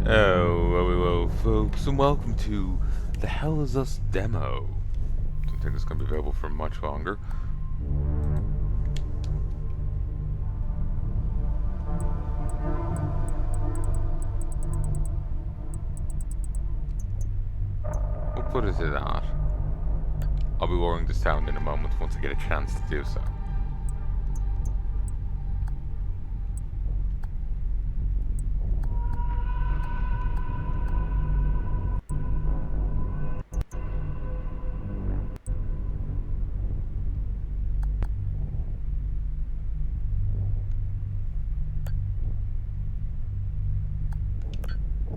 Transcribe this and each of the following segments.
Hello, folks, and welcome to the Hell Is Us demo. Don't think it's going to be available for much longer. We'll put it at that. I'll be lowering the sound in a moment once I get a chance to do so.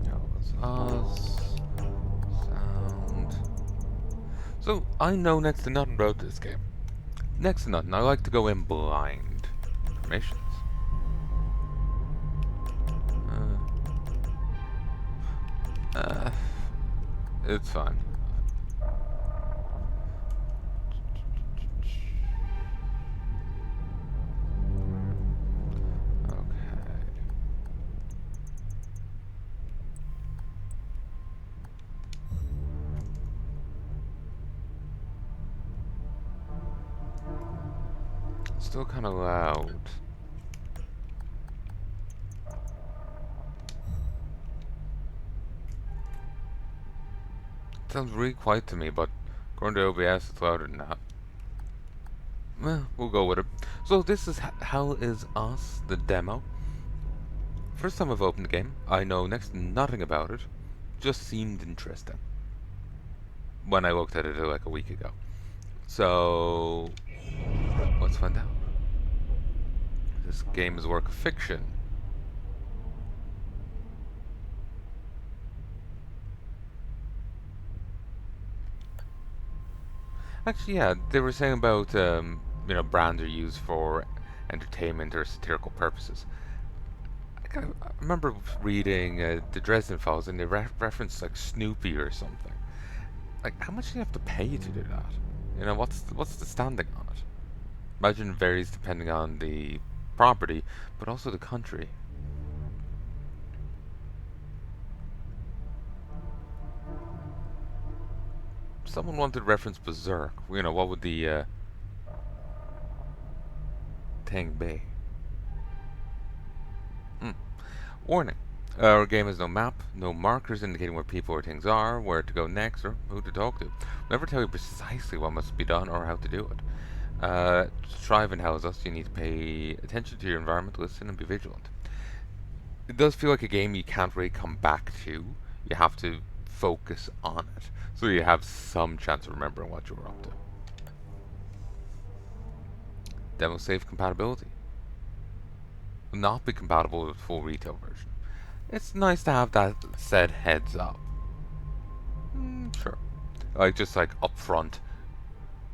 Hell Is Us. Sound. So, I know next to nothing about this game. Next to nothing. I like to go in blind. Permissions. It's fine. Okay. Still kind of loud. Sounds really quiet to me, but according to OBS, it's louder than that. Well, we'll go with it. So this is Hell Is Us, the demo. First time I've opened the game. I know next to nothing about it. Just seemed interesting when I looked at it like a week ago. So let's find out. This game is a work of fiction. Actually, yeah, they were saying about brands are used for entertainment or satirical purposes. I remember reading the Dresden Files, and they referenced like Snoopy or something. Like, how much do you have to pay to do that? What's the standing on it? Imagine it varies depending on the property, but also the country. Someone wanted to reference Berserk. What would the thing be? Warning. Our game has no map, no markers indicating where people or things are, where to go next, or who to talk to. We'll never tell you precisely what must be done or how to do it. To thrive in Hell Is Us, you need to pay attention to your environment, listen, and be vigilant. It does feel like a game you can't really come back to. You have to focus on it, so you have some chance of remembering what you were up to. Demo save compatibility. Will not be compatible with the full retail version. It's nice to have that said heads up. Sure. Just like up front,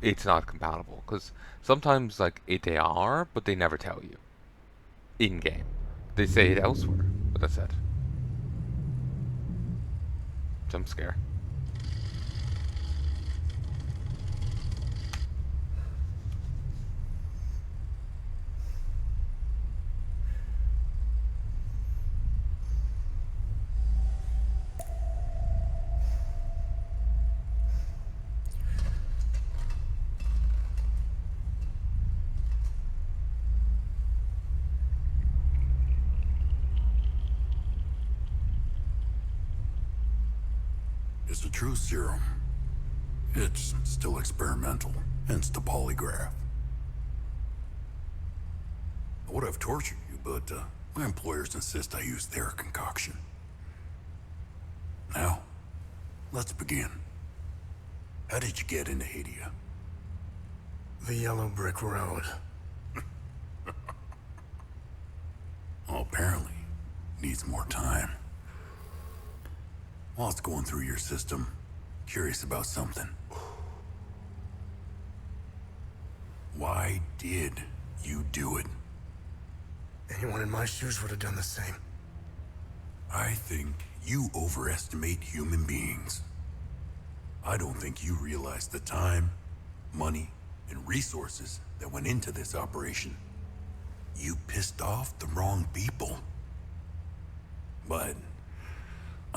it's not compatible. Because sometimes, they are, but they never tell you. In game. They say it elsewhere, but that's it. Jump scare. It's a true serum. It's still experimental, hence the polygraph. I would have tortured you, but my employers insist I use their concoction. Now, let's begin. How did you get into Heya? The yellow brick road. Well, apparently, needs more time. While it's going through your system, curious about something. Why did you do it? Anyone in my shoes would have done the same. I think you overestimate human beings. I don't think you realize the time, money, and resources that went into this operation. You pissed off the wrong people. But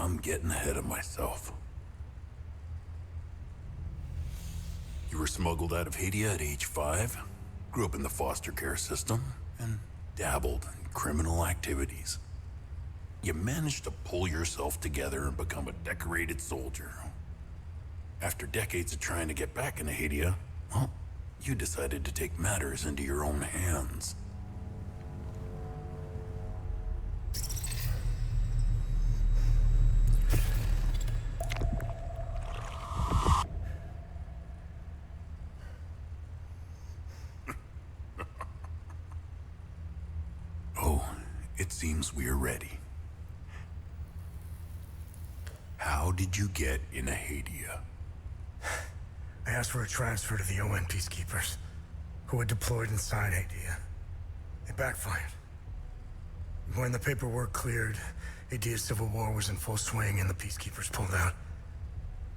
I'm getting ahead of myself. You were smuggled out of Heya at age 5, grew up in the foster care system, and dabbled in criminal activities. You managed to pull yourself together and become a decorated soldier. After decades of trying to get back into Heya, well, you decided to take matters into your own hands. Oh, it seems we are ready. How did you get into Heya? I asked for a transfer to the UN peacekeepers, who had deployed inside Heya. It backfired. When the paperwork cleared, Heya's civil war was in full swing and the peacekeepers pulled out.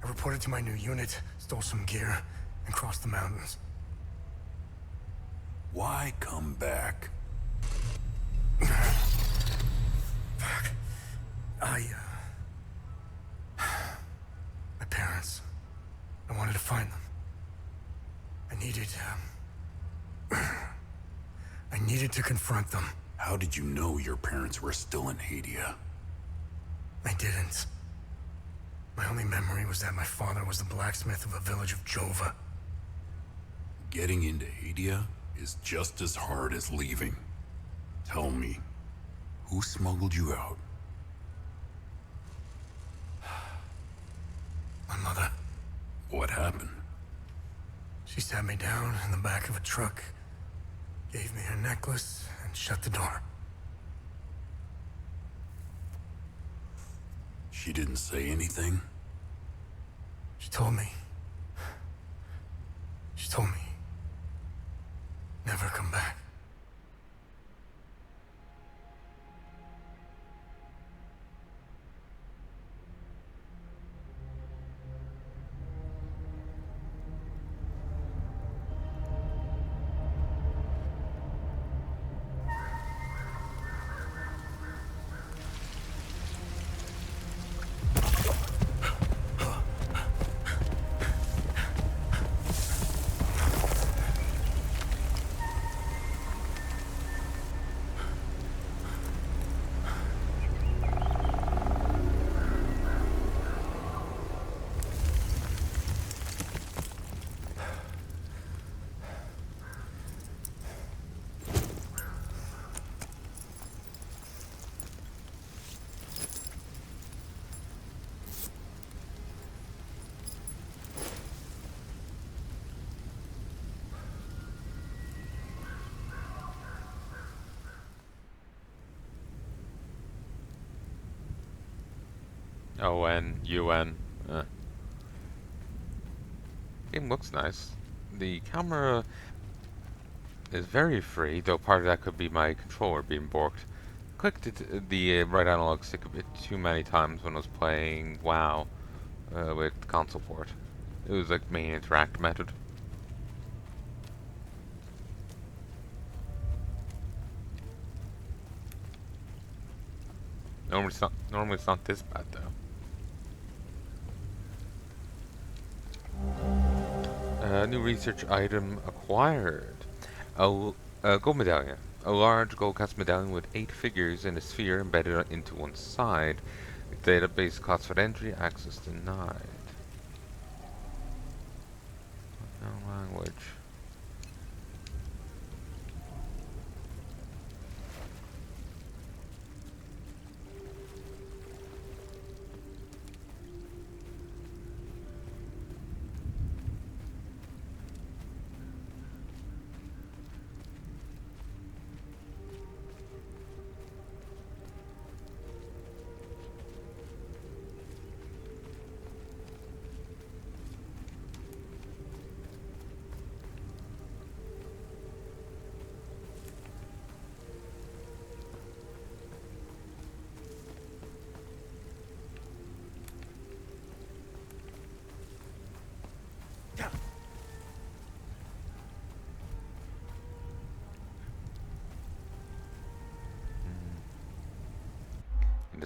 I reported to my new unit, stole some gear, and crossed the mountains. Why come back? Fuck. My parents. I wanted to find them. I needed to confront them. How did you know your parents were still in Heya? I didn't. My only memory was that my father was the blacksmith of a village of Jova. Getting into Heya is just as hard as leaving. Tell me, who smuggled you out? My mother. What happened? She sat me down in the back of a truck, gave me her necklace, and shut the door. She didn't say anything? She told me, never come back. ON, UN. Game looks nice. The camera is very free, though part of that could be my controller being borked. Clicked the right analog stick a bit too many times when I was playing WoW with the console port. It was like main interact method. Normally it's not this bad though. New research item acquired. A gold medallion. A large gold cast medallion with 8 figures in a sphere embedded into one side. Database cost for entry. Access denied. No language.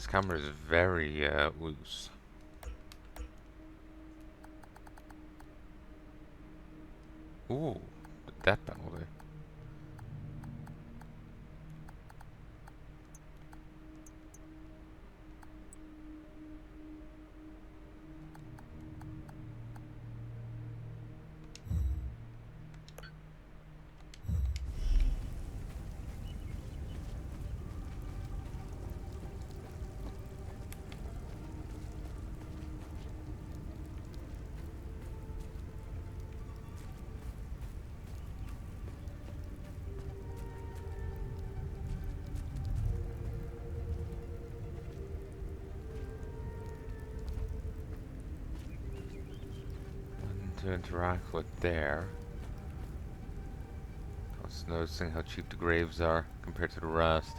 this camera is very loose. Ooh, that penalty. To interact with there. I was noticing how cheap the graves are compared to the rest.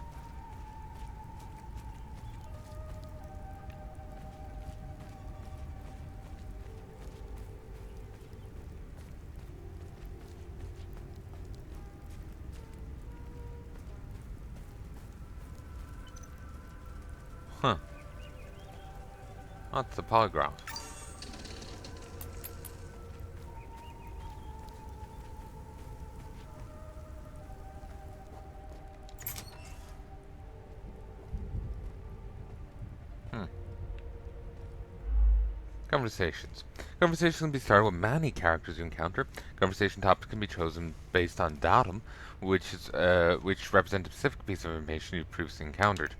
Huh. That's a polygraph. Conversations. Conversations can be started with many characters you encounter. Conversation topics can be chosen based on datum, which represent a specific piece of information you've previously encountered.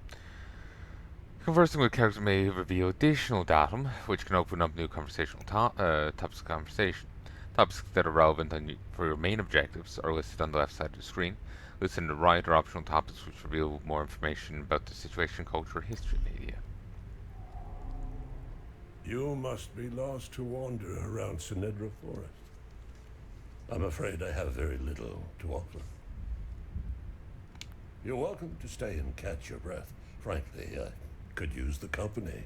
Conversing with characters may reveal additional datum, which can open up new conversational topics of conversation. Topics that are relevant for your main objectives are listed on the left side of the screen. Listed on the right are optional topics which reveal more information about the situation, culture, or history of Heya. You must be lost to wander around Sinedra Forest. I'm afraid I have very little to offer. You're welcome to stay and catch your breath. Frankly, I could use the company.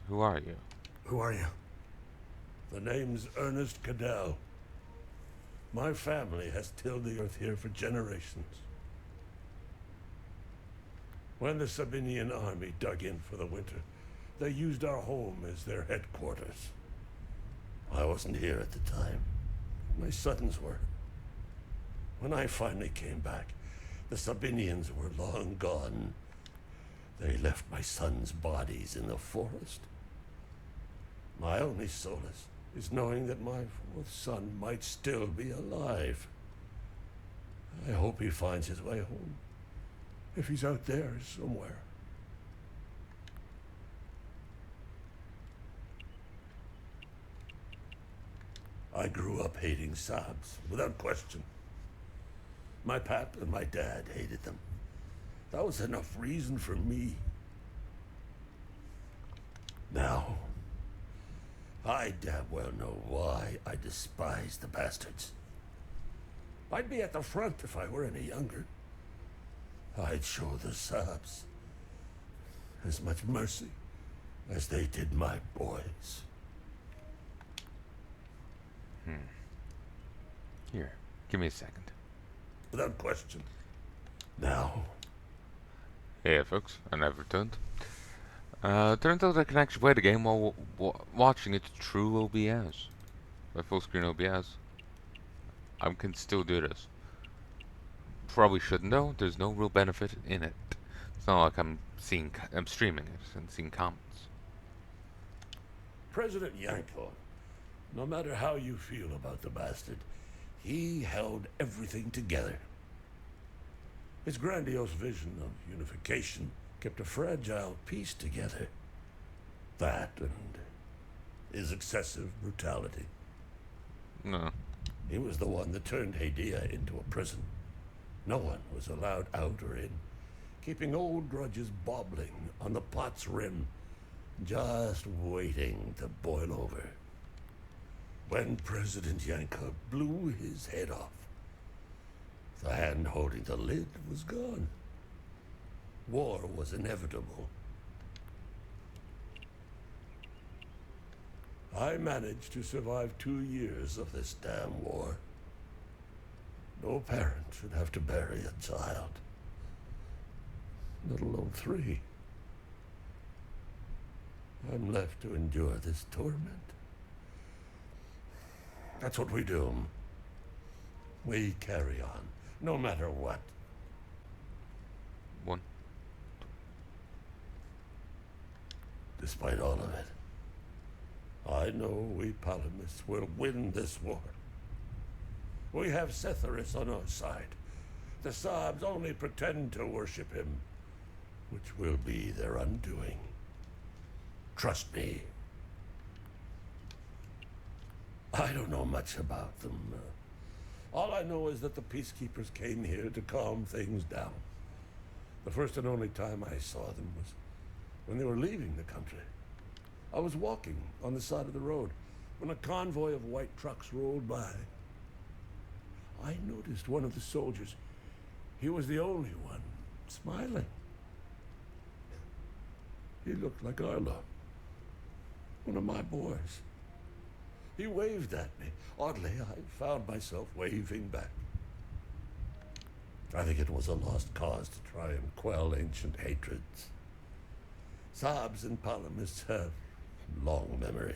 Who are you? Who are you? The name's Ernest Cadell. My family has tilled the earth here for generations. When the Sabinian army dug in for the winter, they used our home as their headquarters. I wasn't here at the time. My sons were. When I finally came back, the Sabinians were long gone. They left my sons' bodies in the forest. My only solace is knowing that my fourth son might still be alive. I hope he finds his way home, if he's out there somewhere. I grew up hating Sabs, without question. My pap and my dad hated them. That was enough reason for me. Now, I damn well know why I despise the bastards. I'd be at the front if I were any younger. I'd show the Sabs as much mercy as they did my boys. Here, give me a second. Without question. Now. Hey folks, and I've returned. Turns out I can actually play the game while watching its true OBS. My full screen OBS. I can still do this. Probably shouldn't though, there's no real benefit in it. It's not like I'm streaming it and seeing comments. President Yanko, no matter how you feel about the bastard, he held everything together. His grandiose vision of unification kept a fragile peace together. That and his excessive brutality. No. He was the one that turned Heya into a prison. No one was allowed out or in, keeping old grudges bobbling on the pot's rim, just waiting to boil over. When President Yanko blew his head off, the hand holding the lid was gone. War was inevitable. I managed to survive 2 years of this damn war. No parent should have to bury a child. let alone 3. I'm left to endure this torment. That's what we do. We carry on, no matter what. 1. Despite all of it, I know we Palamists will win this war. We have Setharis on our side. The Saabs only pretend to worship him, which will be their undoing. Trust me. I don't know much about them. All I know is that the peacekeepers came here to calm things down. The first and only time I saw them was when they were leaving the country. I was walking on the side of the road when a convoy of white trucks rolled by. I noticed one of the soldiers. He was the only one smiling. He looked like Arlo, one of my boys. He waved at me. Oddly, I found myself waving back. I think it was a lost cause to try and quell ancient hatreds. Saabs and Palamists have long memories.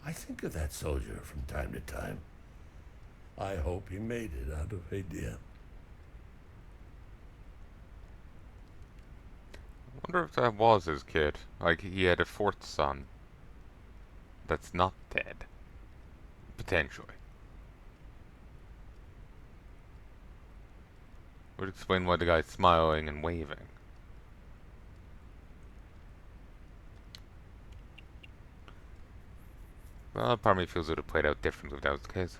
I think of that soldier from time to time. I hope he made it out of Heya. I wonder if that was his kid. Like, he had a 4th son that's not dead. Potentially. Would explain why the guy's smiling and waving. Well, part of me feels it would have played out differently if that was the case.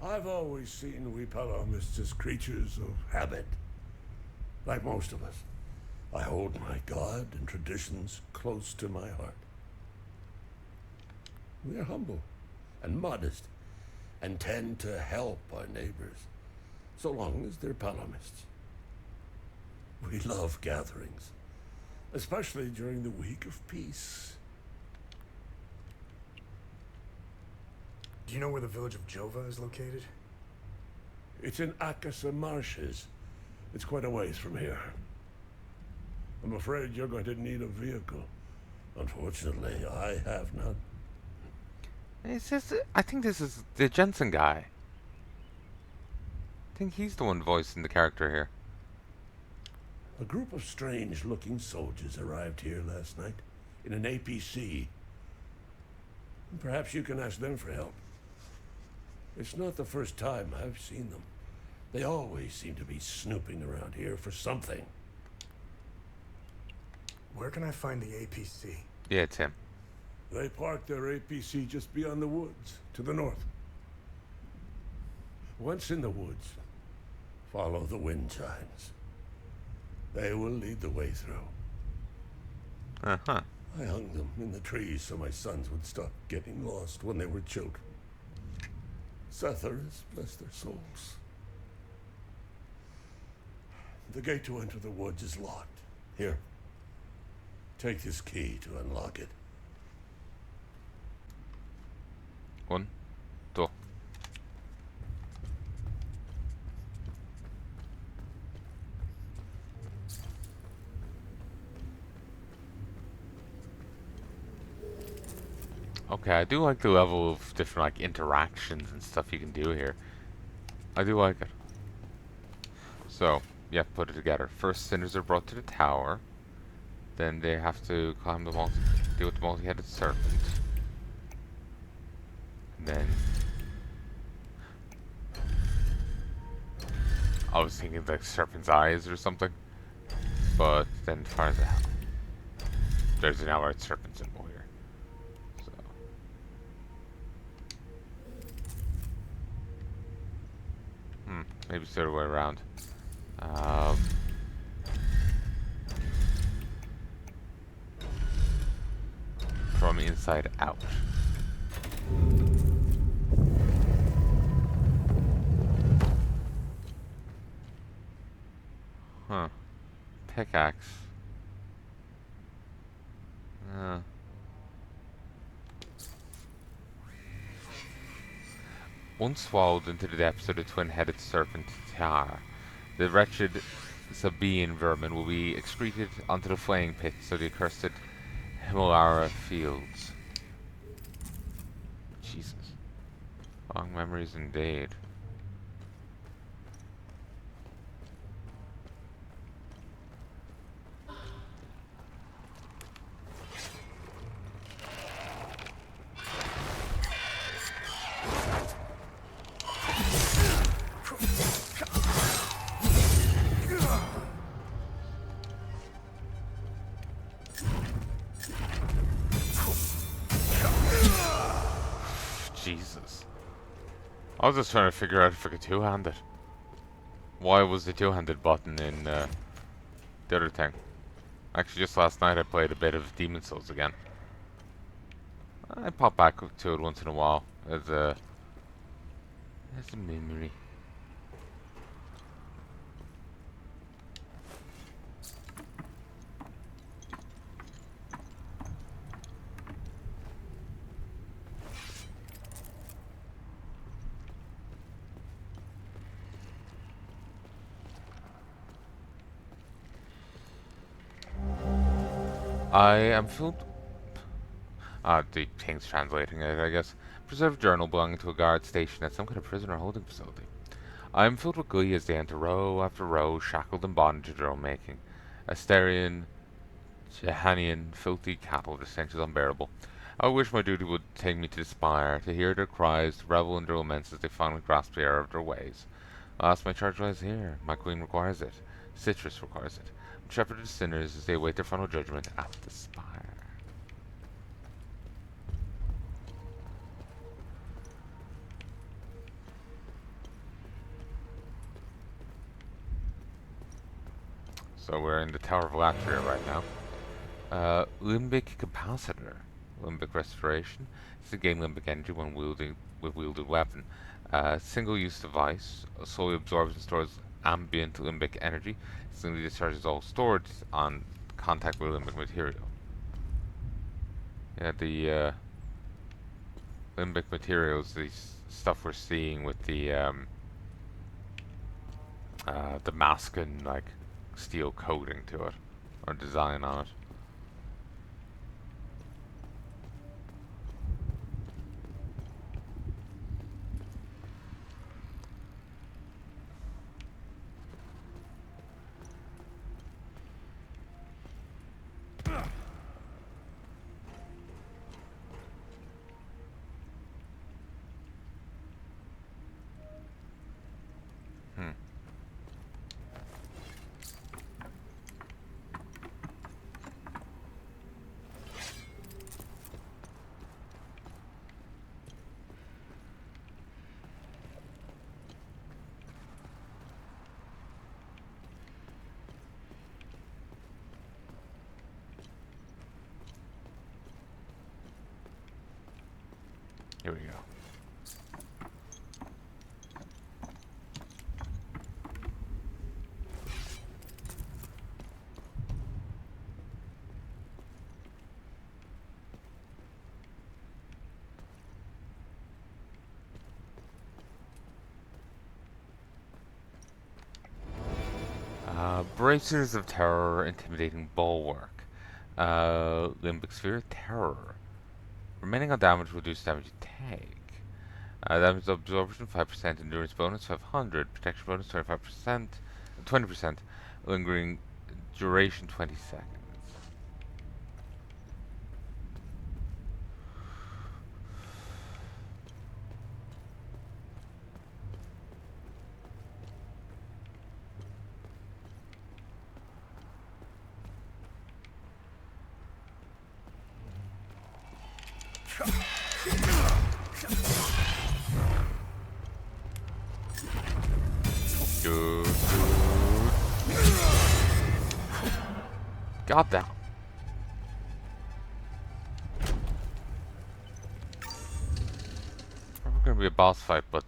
I've always seen we Palamists as creatures of habit. Like most of us, I hold my God and traditions close to my heart. We are humble and modest and tend to help our neighbors, so long as they're Palamists. We love gatherings, especially during the week of peace. Do you know where the village of Jova is located? It's in Akasa Marshes. It's quite a ways from here. I'm afraid you're going to need a vehicle. Unfortunately, I have none. It's just, I think this is the Jensen guy. I think he's the one voicing the character here. A group of strange-looking soldiers arrived here last night in an APC. Perhaps you can ask them for help. It's not the first time I've seen them. They always seem to be snooping around here for something. Where can I find the APC? Yeah, it's him. They parked their APC just beyond the woods, to the north. Once in the woods, follow the wind chimes. They will lead the way through. Uh-huh. I hung them in the trees so my sons would stop getting lost when they were children. Setharis, bless their souls. The gate to enter the woods is locked. Here, take this key to unlock it. 1, 2. Okay, I do like the level of different like interactions and stuff you can do here. I do like it. So, you have to put it together. First, sinners are brought to the tower. Then they have to climb the deal with the multi-headed serpent. And then I was thinking like serpent's eyes or something. But then finds out there's an outright serpent symbol here. So maybe it's the other way around. From inside out. Huh. Pickaxe. Once swallowed into the depths of the twin-headed serpent Tiara, the wretched Sabaean vermin will be excreted onto the flaying pit so the accursed Himalara fields. Jesus. Long memories indeed. Jesus. I was just trying to figure out if I could two-hand it. Why was the two-handed button in the other thing? Actually, just last night I played a bit of Demon Souls again. I pop back to it once in a while as a memory. I am filled. The thing's translating it, I guess. Preserved journal belonging to a guard station at some kind of prisoner holding facility. I am filled with glee as they enter row after row, shackled and bonded to their own making. Asterian, Jehanian, filthy cattle, their stench is unbearable. I wish my duty would take me to the spire, to hear their cries, to revel in their laments as they finally grasp the error of their ways. Alas, my charge lies here. My queen requires it. Citrus requires it. Shepherd of sinners as they await their final judgment at the spire. So we're in the Tower of Latria right now. Limbic Capacitor. Limbic Restoration. It's a game limbic energy when wielded weapon. Single-use device. Solely absorbs and stores ambient limbic energy. Instantly discharges all stored on contact with limbic material. Yeah, the limbic materials, the stuff we're seeing with the Damascus like steel coating to it, or design on it. Here we go. Bracers of Terror, Intimidating Bulwark. Limbic Sphere, Terror. Remaining on damage will reduce damage you take. Damage absorption 5%, endurance bonus 500, protection bonus 25%, 20%, lingering duration 20 seconds. Got that. Probably gonna be a boss fight, but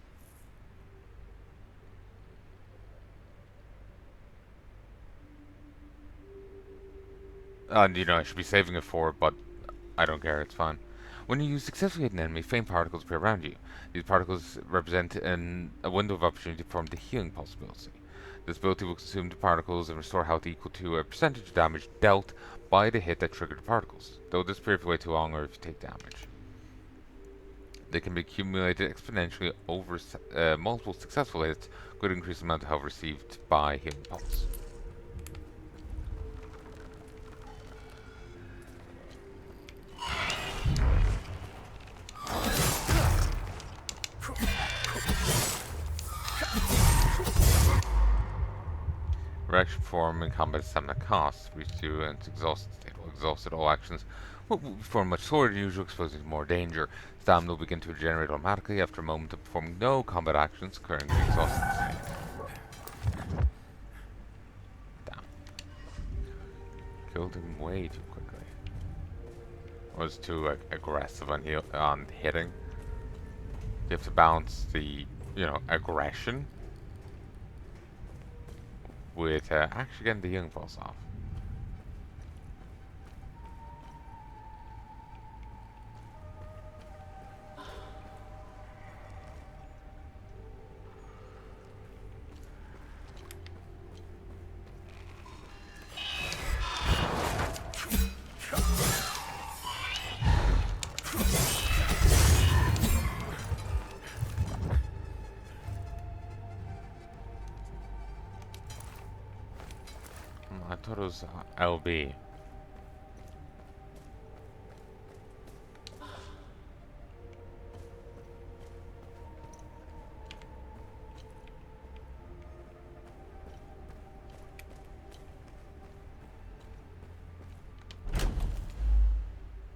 you know, I should be saving it for, but I don't care, it's fine. When you successfully hit an enemy, faint particles appear around you. These particles represent a window of opportunity to form the healing possibility. This ability will consume the particles and restore health equal to a percentage of damage dealt by the hit that triggered the particles. They'll disappear if you wait too long or if you take damage. They can be accumulated exponentially over multiple successful hits, could increase the amount of health received by healing pulse. Reaction form in combat stamina costs. Reach 2 and it's exhausted state. While exhausted, all actions will perform much slower than usual, exposing to more danger. Stamina will begin to regenerate automatically after a moment of performing no combat actions occurring in the exhausted state. Damn. Killed him way too quickly. Was too aggressive on hitting. You have to balance the, aggression with actually getting the healing pulse off. I thought it was LB.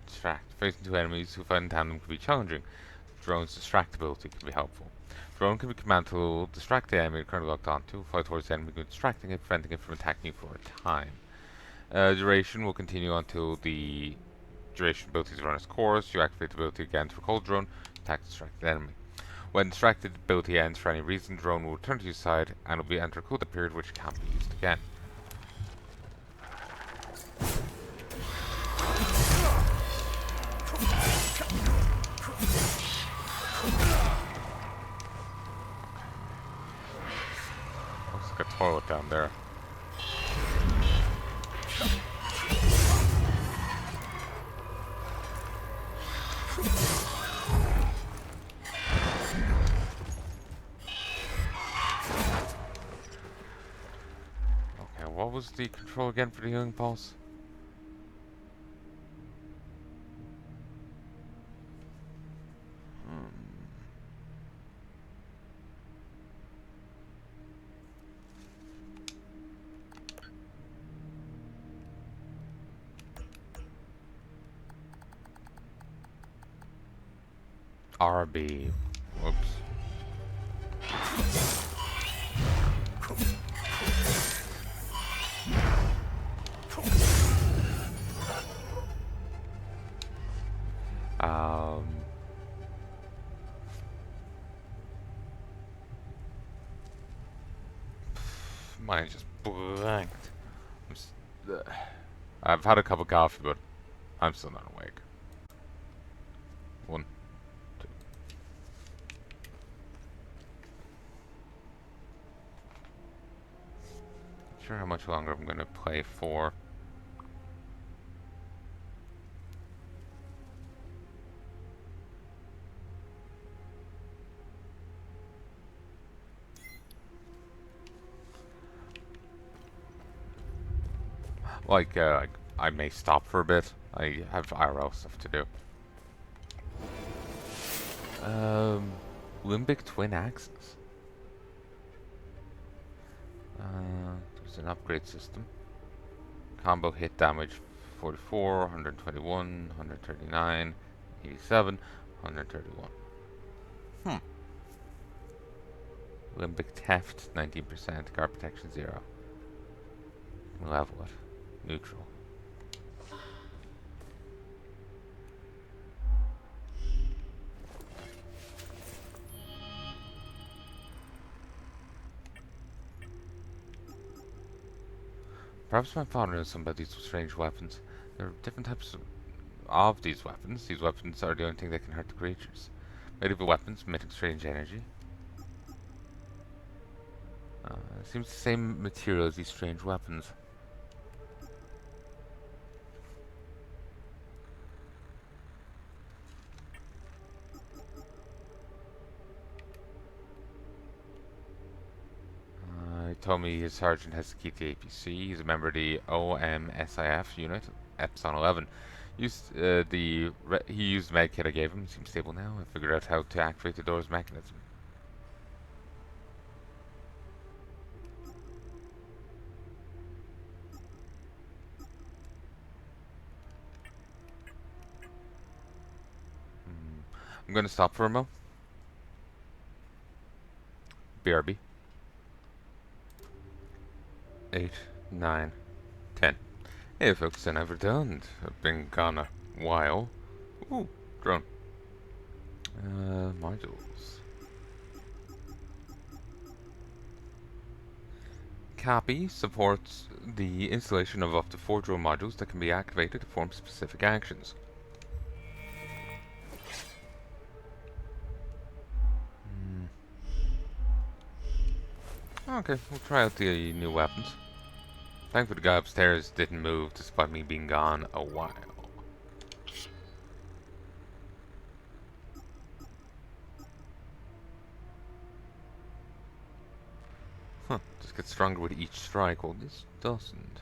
Distract. Facing two enemies who fight in tandem can be challenging. Drone's distractibility can be helpful. Drone can be commanded to distract the enemy you're currently locked onto. Fly towards the enemy, distracting it, preventing it from attacking you for a time. Duration will continue until the duration abilities run its course. You activate the ability again to recall drone, attack the distracted enemy. When distracted ability ends for any reason, drone will return to your side and will be enter a cooldown period which can't be used again. Looks like a toilet down there. Okay, what was the control again for the healing pulse? RB. Whoops. Mine just blanked. I've had a cup of coffee, but I'm still not awake. 1, 2. Not sure how much longer I'm gonna play for. Like, I may stop for a bit. I have IRL stuff to do. Limbic twin axes. There's an upgrade system. Combo hit damage 44, 121, 139, 87, 131. Limbic theft 19%, guard protection 0. Level it. Neutral. Perhaps my father knows some about these strange weapons. There are different types of these weapons. These weapons are the only thing that can hurt the creatures. Medieval weapons emitting strange energy. Seems the same material as these strange weapons. He told me his sergeant has to keep the APC. He's a member of the OMSIF unit, Epsilon 11. He used the med kit I gave him. Seems stable now. I figured out how to activate the door's mechanism. I'm gonna stop for a mo. BRB. 8, 9, 10. Hey folks, and I've returned. I've been gone a while. Ooh, drone. Modules. Copy supports the installation of up to 4 drone modules that can be activated to perform specific actions. Okay, we'll try out the new weapons. Thankfully the guy upstairs didn't move despite me being gone a while. Huh, just gets stronger with each strike. Well, this doesn't.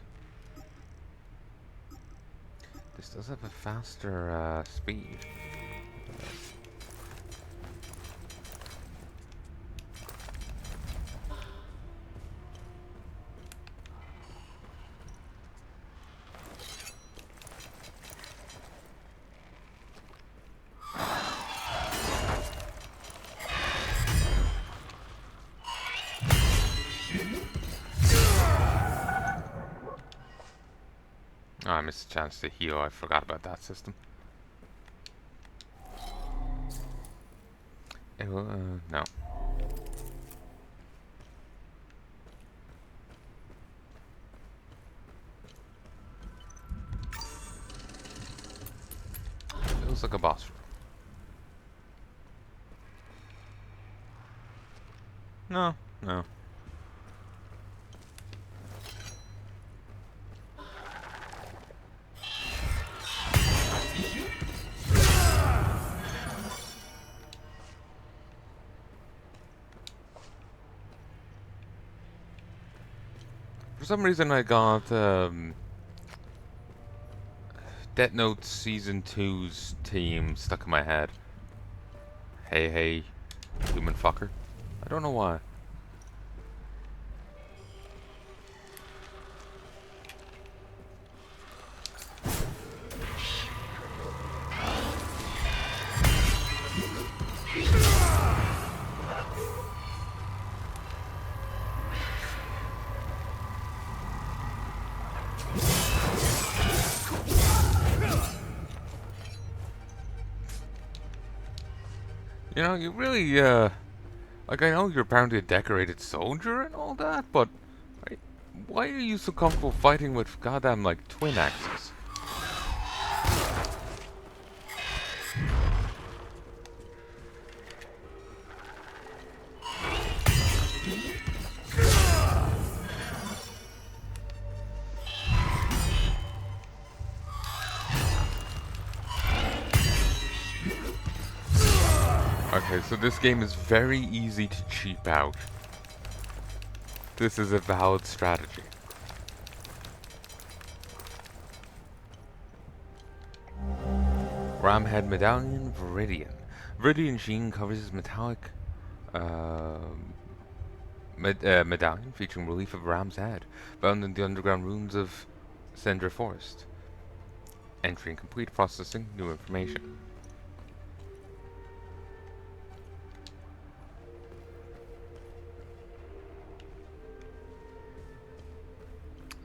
This does have a faster speed. Oh, I missed a chance to heal. I forgot about that system. No. Feels like a boss room. No, no. For some reason I got Death Note Season 2's team stuck in my head. Hey, hey, human fucker. I don't know why. You know, you really, like, I know you're apparently a decorated soldier and all that, but why are you so comfortable fighting with goddamn, like, twin axes? Okay, so this game is very easy to cheap out. This is a valid strategy. Ramhead Medallion Viridian. Viridian sheen covers his metallic medallion featuring relief of Ram's head, found in the underground ruins of Sendra Forest. Entry incomplete. Processing new information.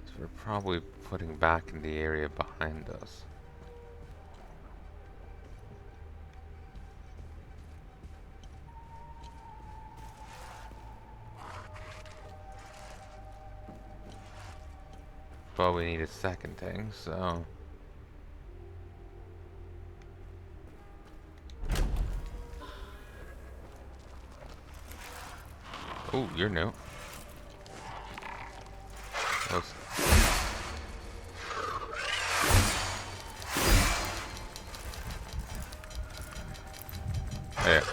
So we're probably putting back in the area behind us. But we need a second thing, so... Oh, you're new. Let's- There.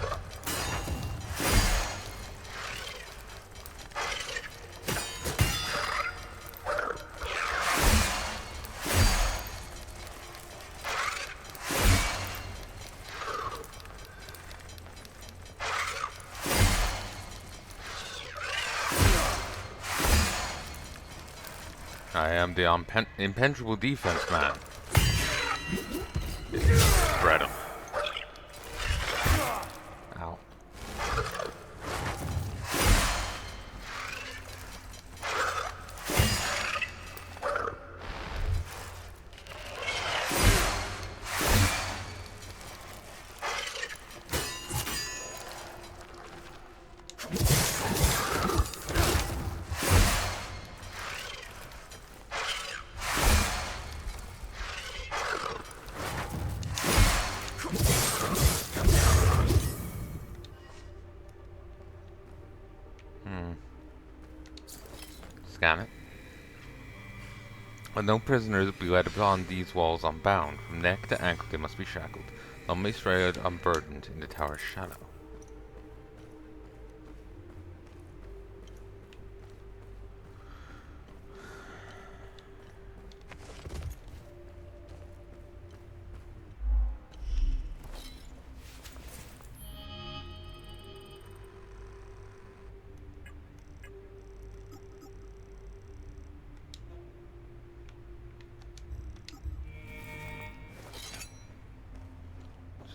I am the impenetrable defense man. Spread him. Ow. Scan it. No prisoners be led upon these walls unbound. From neck to ankle they must be shackled. None may stray out unburdened in the tower's shadow.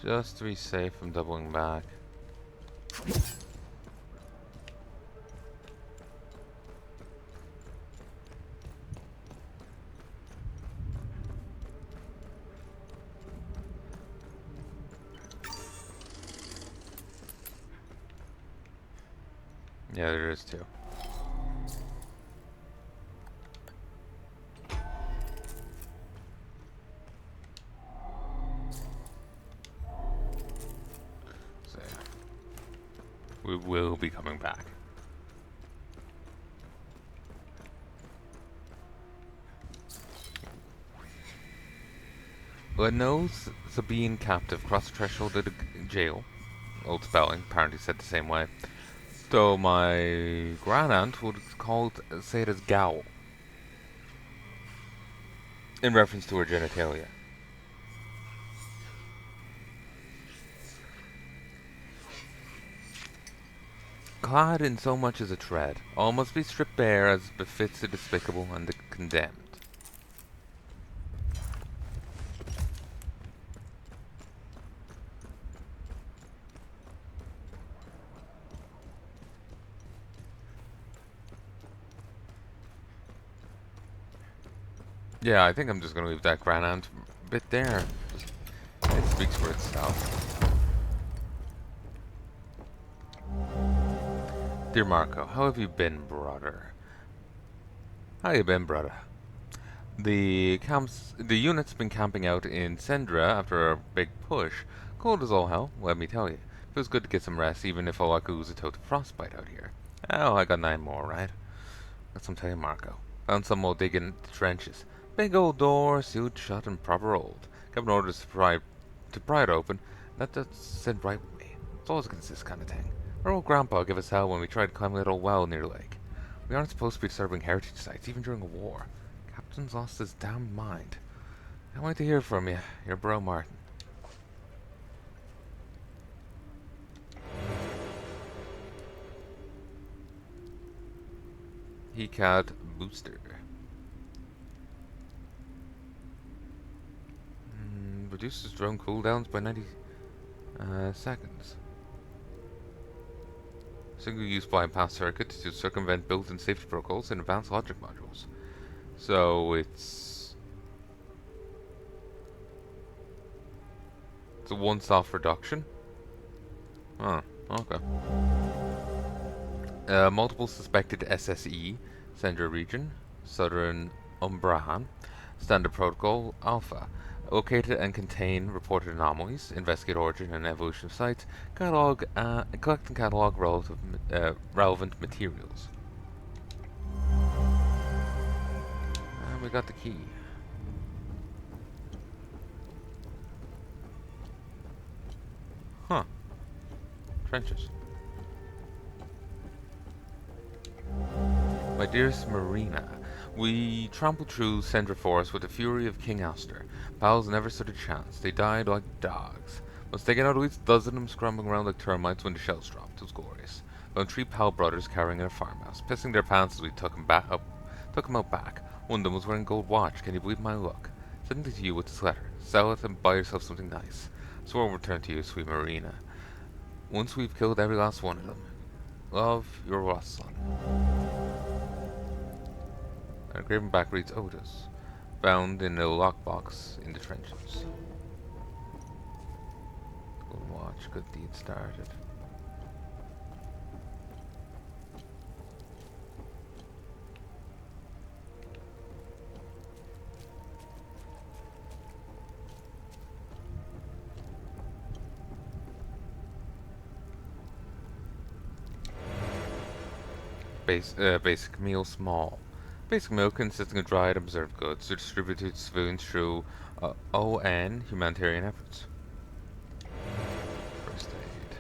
Just to be safe from doubling back. Yeah, there is too. So, we will be coming back. When no Sabine captive crossed the threshold of the jail, old spelling apparently said the same way, though my grand-aunt would say it as Gowl, in reference to her genitalia. Clad in so much as a tread, all must be stripped bare as befits the despicable and the condemned. Yeah, I think I'm just gonna leave that grand-aunt bit there. It speaks for itself. Dear Marco, how have you been, brother? How you been, brother? The unit's been camping out in Sendra after a big push. Cold as all hell, let me tell you. Feels good to get some rest, even if all I could lose a tote of frostbite out here. Oh, I got 9 more, right? Got some tell you, Marco. Found some more digging the trenches. Big old door, sealed shut and proper old. Got an orders to pry it open. That just said right with me. It's always against this kind of thing. Our old grandpa gave us hell when we tried to climb a little well near the lake. We aren't supposed to be disturbing heritage sites, even during a war. Captain's lost his damn mind. Can't wait to hear from you, your bro Martin. Heya booster. Reduces drone cooldowns by 90 seconds. Single-use bypass circuit to circumvent built-in safety protocols and advanced logic modules. So it's a one-stop reduction. Oh, okay. Multiple suspected SSE, Sendra region, Southern Umbrahan, Standard Protocol Alpha. Located and contain reported anomalies, investigate origin and evolution of sites, collect and catalog relevant materials. got the key. Huh. Trenches. My dearest Marina, we trampled through Central Forest with the fury of King Aster. Pals never stood a chance. They died like dogs. Once taken out, at least a dozen of them scrambling around like termites when the shells dropped. It was glorious. Found three pal brothers carrying a farmhouse, pissing their pants as we took them out back. One of them was wearing a gold watch. Can you believe my luck? Sending it to you with this letter. Sell it and buy yourself something nice. Swear I'll return to you, sweet Marina. Once we've killed every last one of them. Love, your lost son. And a graven back reads Otis, found in a lockbox in the trenches. Good watch, good deed started. Basic meal small. Basic meal consisting of dried and preserved goods are distributed to civilians through ON humanitarian efforts. First aid.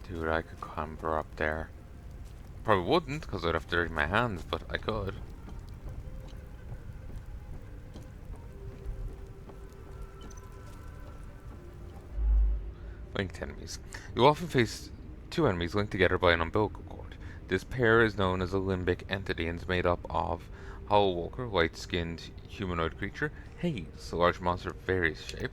Dude, I could clamber up there. Probably wouldn't, because I'd have to dirty my hands, but I could. Linked enemies. You often face two enemies linked together by an umbilical cord. This pair is known as a limbic entity and is made up of Hollow Walker, light-skinned humanoid creature, Haze, a large monster of various shape.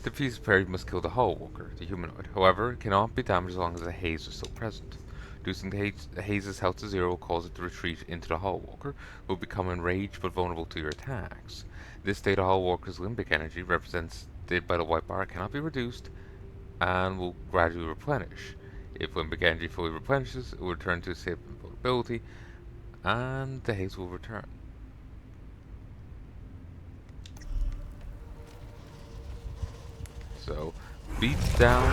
To defeat this pair, you must kill the Hollow Walker, the humanoid. However, it cannot be damaged as long as the haze is still present. Reducing the haze's health to zero will cause it to retreat into the Hollow Walker, who will become enraged but vulnerable to your attacks. This state of Hollow Walker's limbic energy, represented by the white bar, cannot be reduced and will gradually replenish. If limbic energy fully replenishes, it will return to a state of invulnerability, and the haze will return. So, beat down.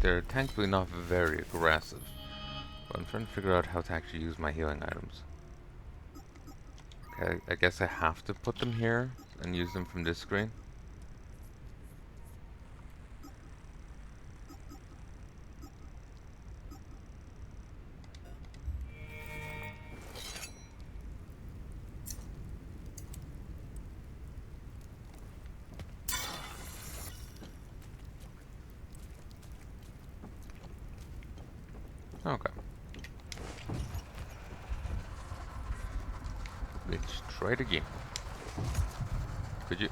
They're thankfully not very aggressive, but I'm trying to figure out how to actually use my healing items. Okay, I guess I have to put them here and use them from this screen. Okay. Let's try it again. Could you?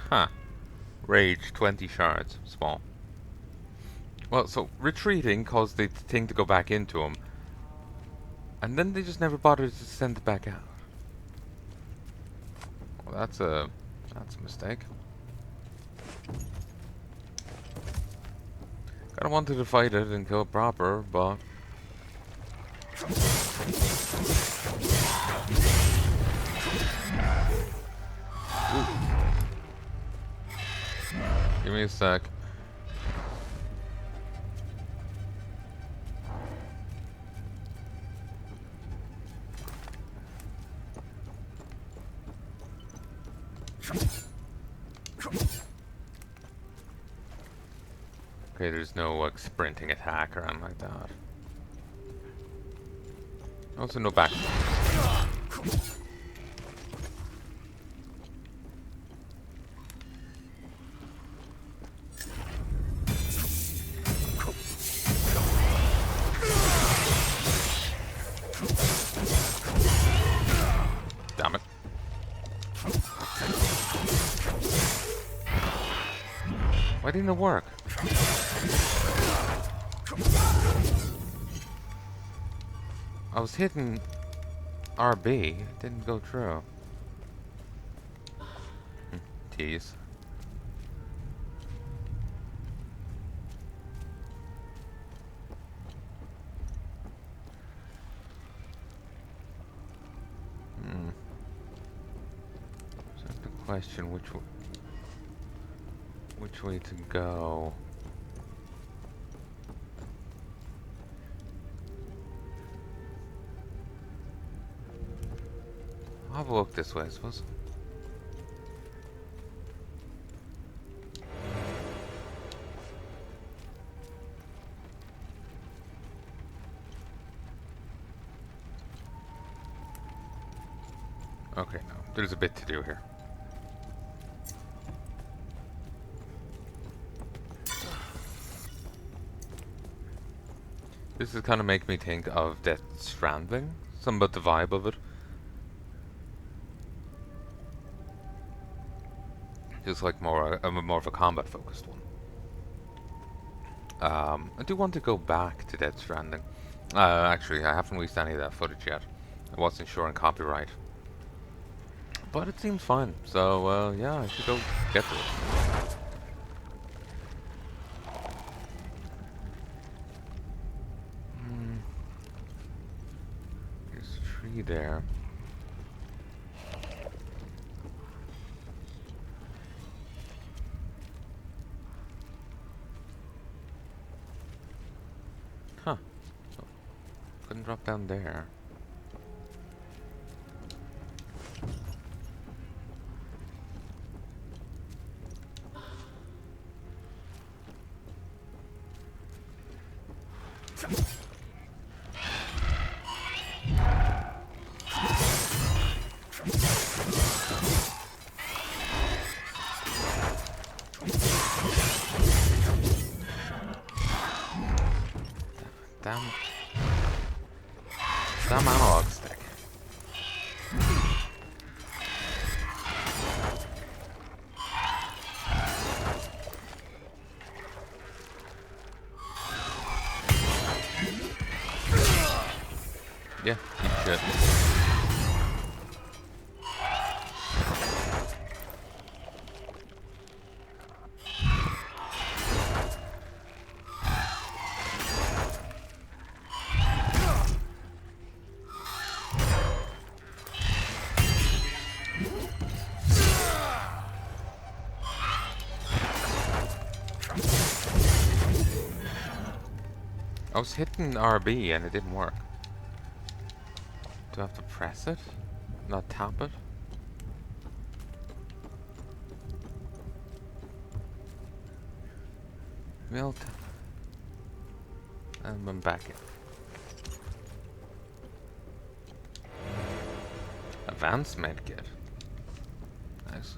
Huh. Rage, 20 shards. Small. Well, so retreating caused the thing to go back into him. And then they just never bothered to send it back out. Well, that's a mistake. Kinda wanted to fight it and kill it proper, but... Ooh. Give me a sec. Okay, there's no like sprinting attack or anything like that. Also no back. Damn it. Why didn't it work? I was hitting RB, it didn't go through. Tease. So the question, which way to go? I'll have a look this way, I suppose. Okay, no, there's a bit to do here. This is kind of make me think of Death Stranding, some about the vibe of it. Just like more of a combat focused one. I do want to go back to Death Stranding. Actually, I haven't released any of that footage yet. I wasn't sure on copyright. But it seems fine, so yeah, I should go get to it. There's a tree there. Huh. Oh, couldn't drop down there. Damn analog stick. Yeah, eat shit. I was hitting RB and it didn't work. Do I have to press it? Not tap it? Melt. And I'm back in. Advanced medkit. Nice.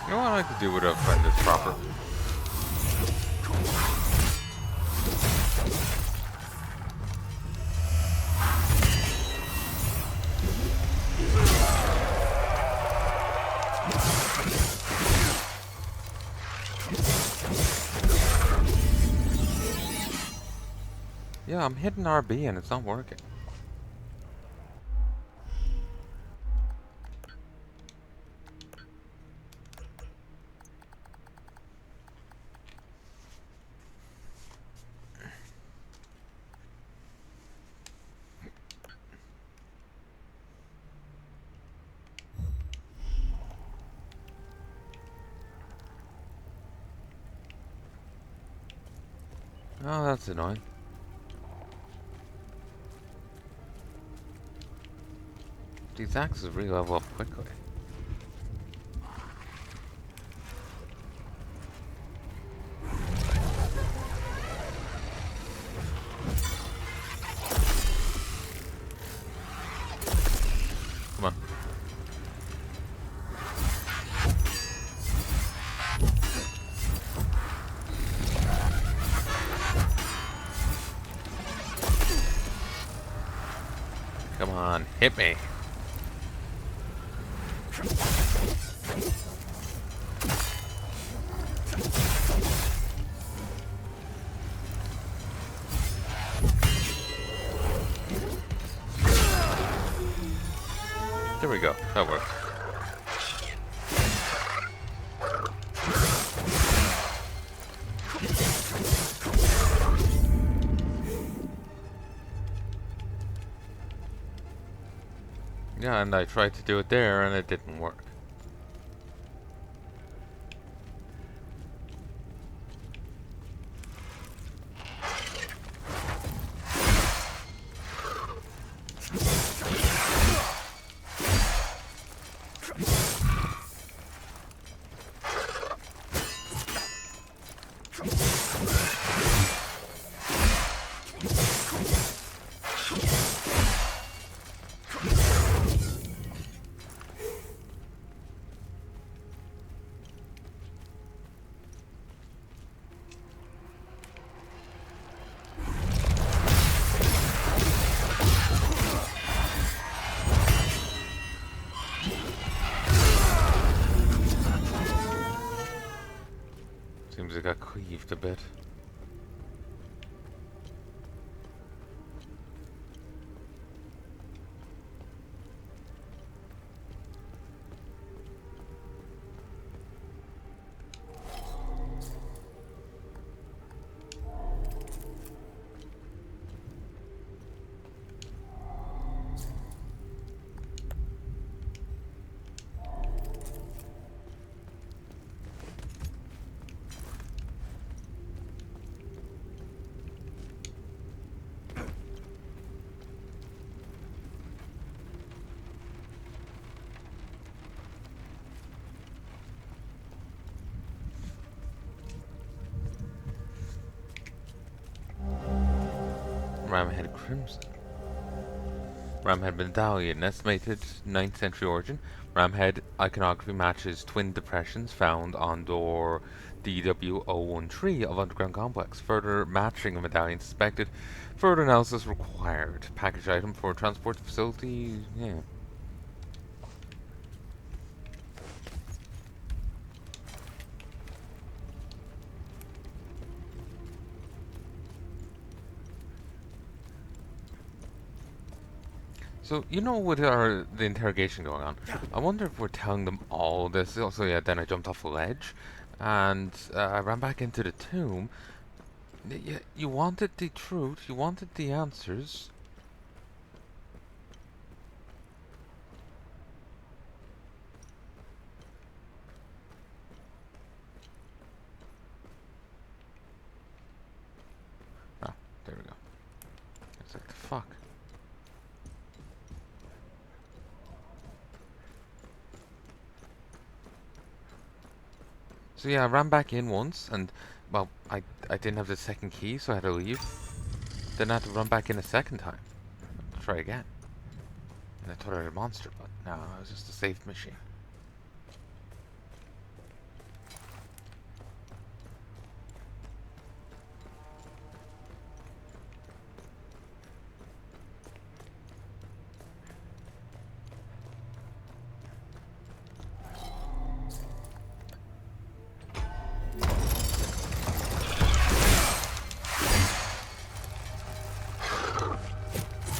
You know what I could do with a friend that's proper? Yeah, I'm hitting RB and it's not working. Oh, that's annoying. These axes really level up quickly. Come on. Come on, hit me. There we go. That worked. Yeah, and I tried to do it there and it didn't work. Seems it got cleaved a bit. Ramhead Crimson. Ramhead Medallion, estimated 9th century origin. Ramhead iconography matches twin depressions found on door DW013 of Underground Complex. Further matching of medallion suspected. Further analysis required. Package item for transport facility. Yeah. So, you know, with the interrogation going on, I wonder if we're telling them all this. Also, yeah, then I jumped off a ledge, and I ran back into the tomb. You wanted the truth, you wanted the answers. Ah, there we go. It's like, fuck. So yeah, I ran back in once, and, well, I didn't have the second key, so I had to leave. Then I had to run back in a second time. Try again. And I thought I had a monster, but no, it was just a safe machine.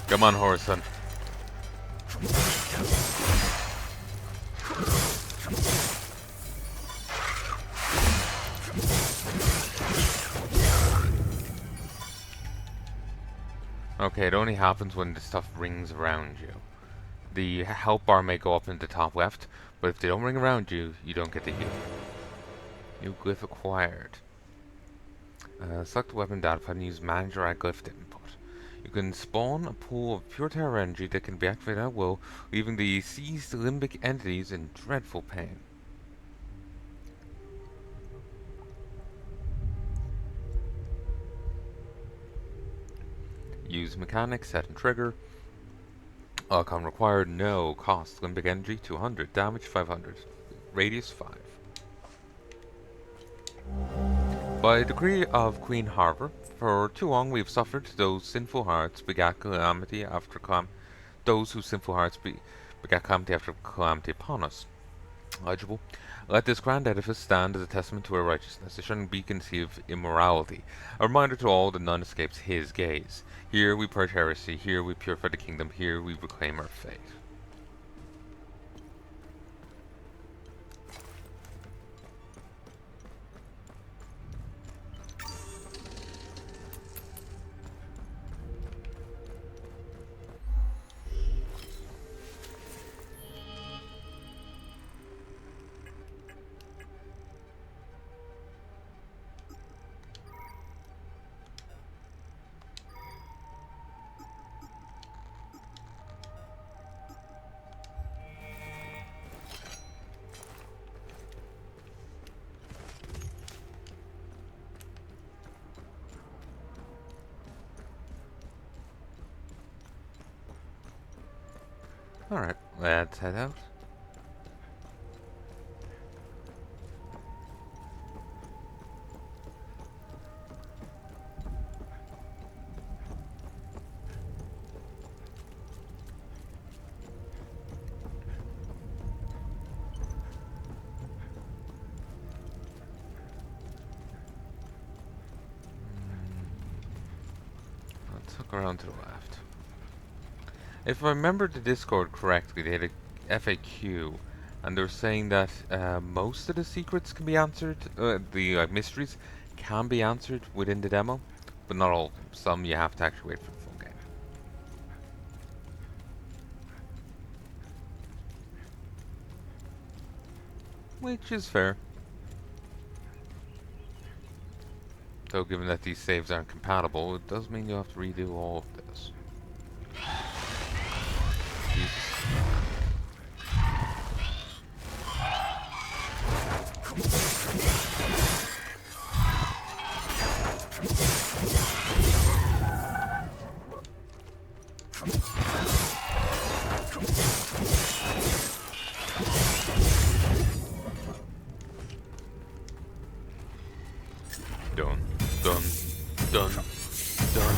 Come on, Horason. Okay, it only happens when the stuff rings around you. The health bar may go up in the top left, but if they don't ring around you, you don't get the heal. New glyph acquired. Select the weapon data pad and use manager at glyph input. You can spawn a pool of pure terror energy that can be activated at will, leaving the seized limbic entities in dreadful pain. Use mechanics, set and trigger. Con required, no. Cost, limbic energy 200, damage 500, radius 5. By decree of Queen Harver, for too long we have suffered those sinful hearts begat calamity after those whose sinful hearts begat calamity after calamity upon us. Legible. Let this grand edifice stand as a testament to our righteousness, a shining beacon sea of immorality, a reminder to all that none escapes his gaze. Here we purge heresy, here we purify the kingdom, here we reclaim our faith. Alright, let's head out. Let's hook around to the left. If I remember the Discord correctly, they had a FAQ, and they were saying that most of the secrets can be answered, the mysteries can be answered within the demo, but not all of them. Some you have to actually wait for the full game. Which is fair. Though given that these saves aren't compatible, it does mean you'll have to redo all of this. Jesus. Done, done, done, done.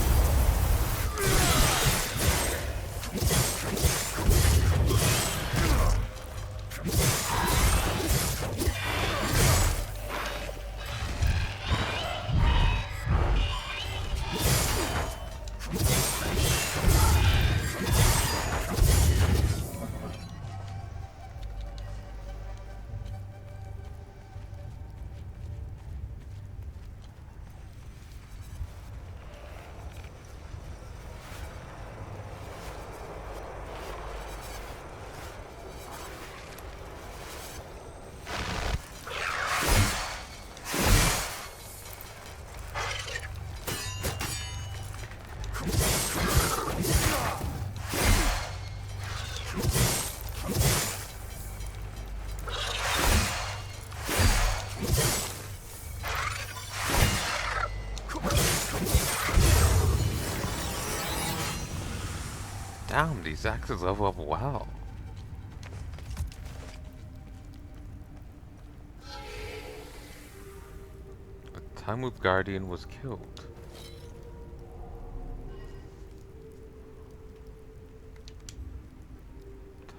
Damn, these axes level up well. A Time Loop Guardian was killed.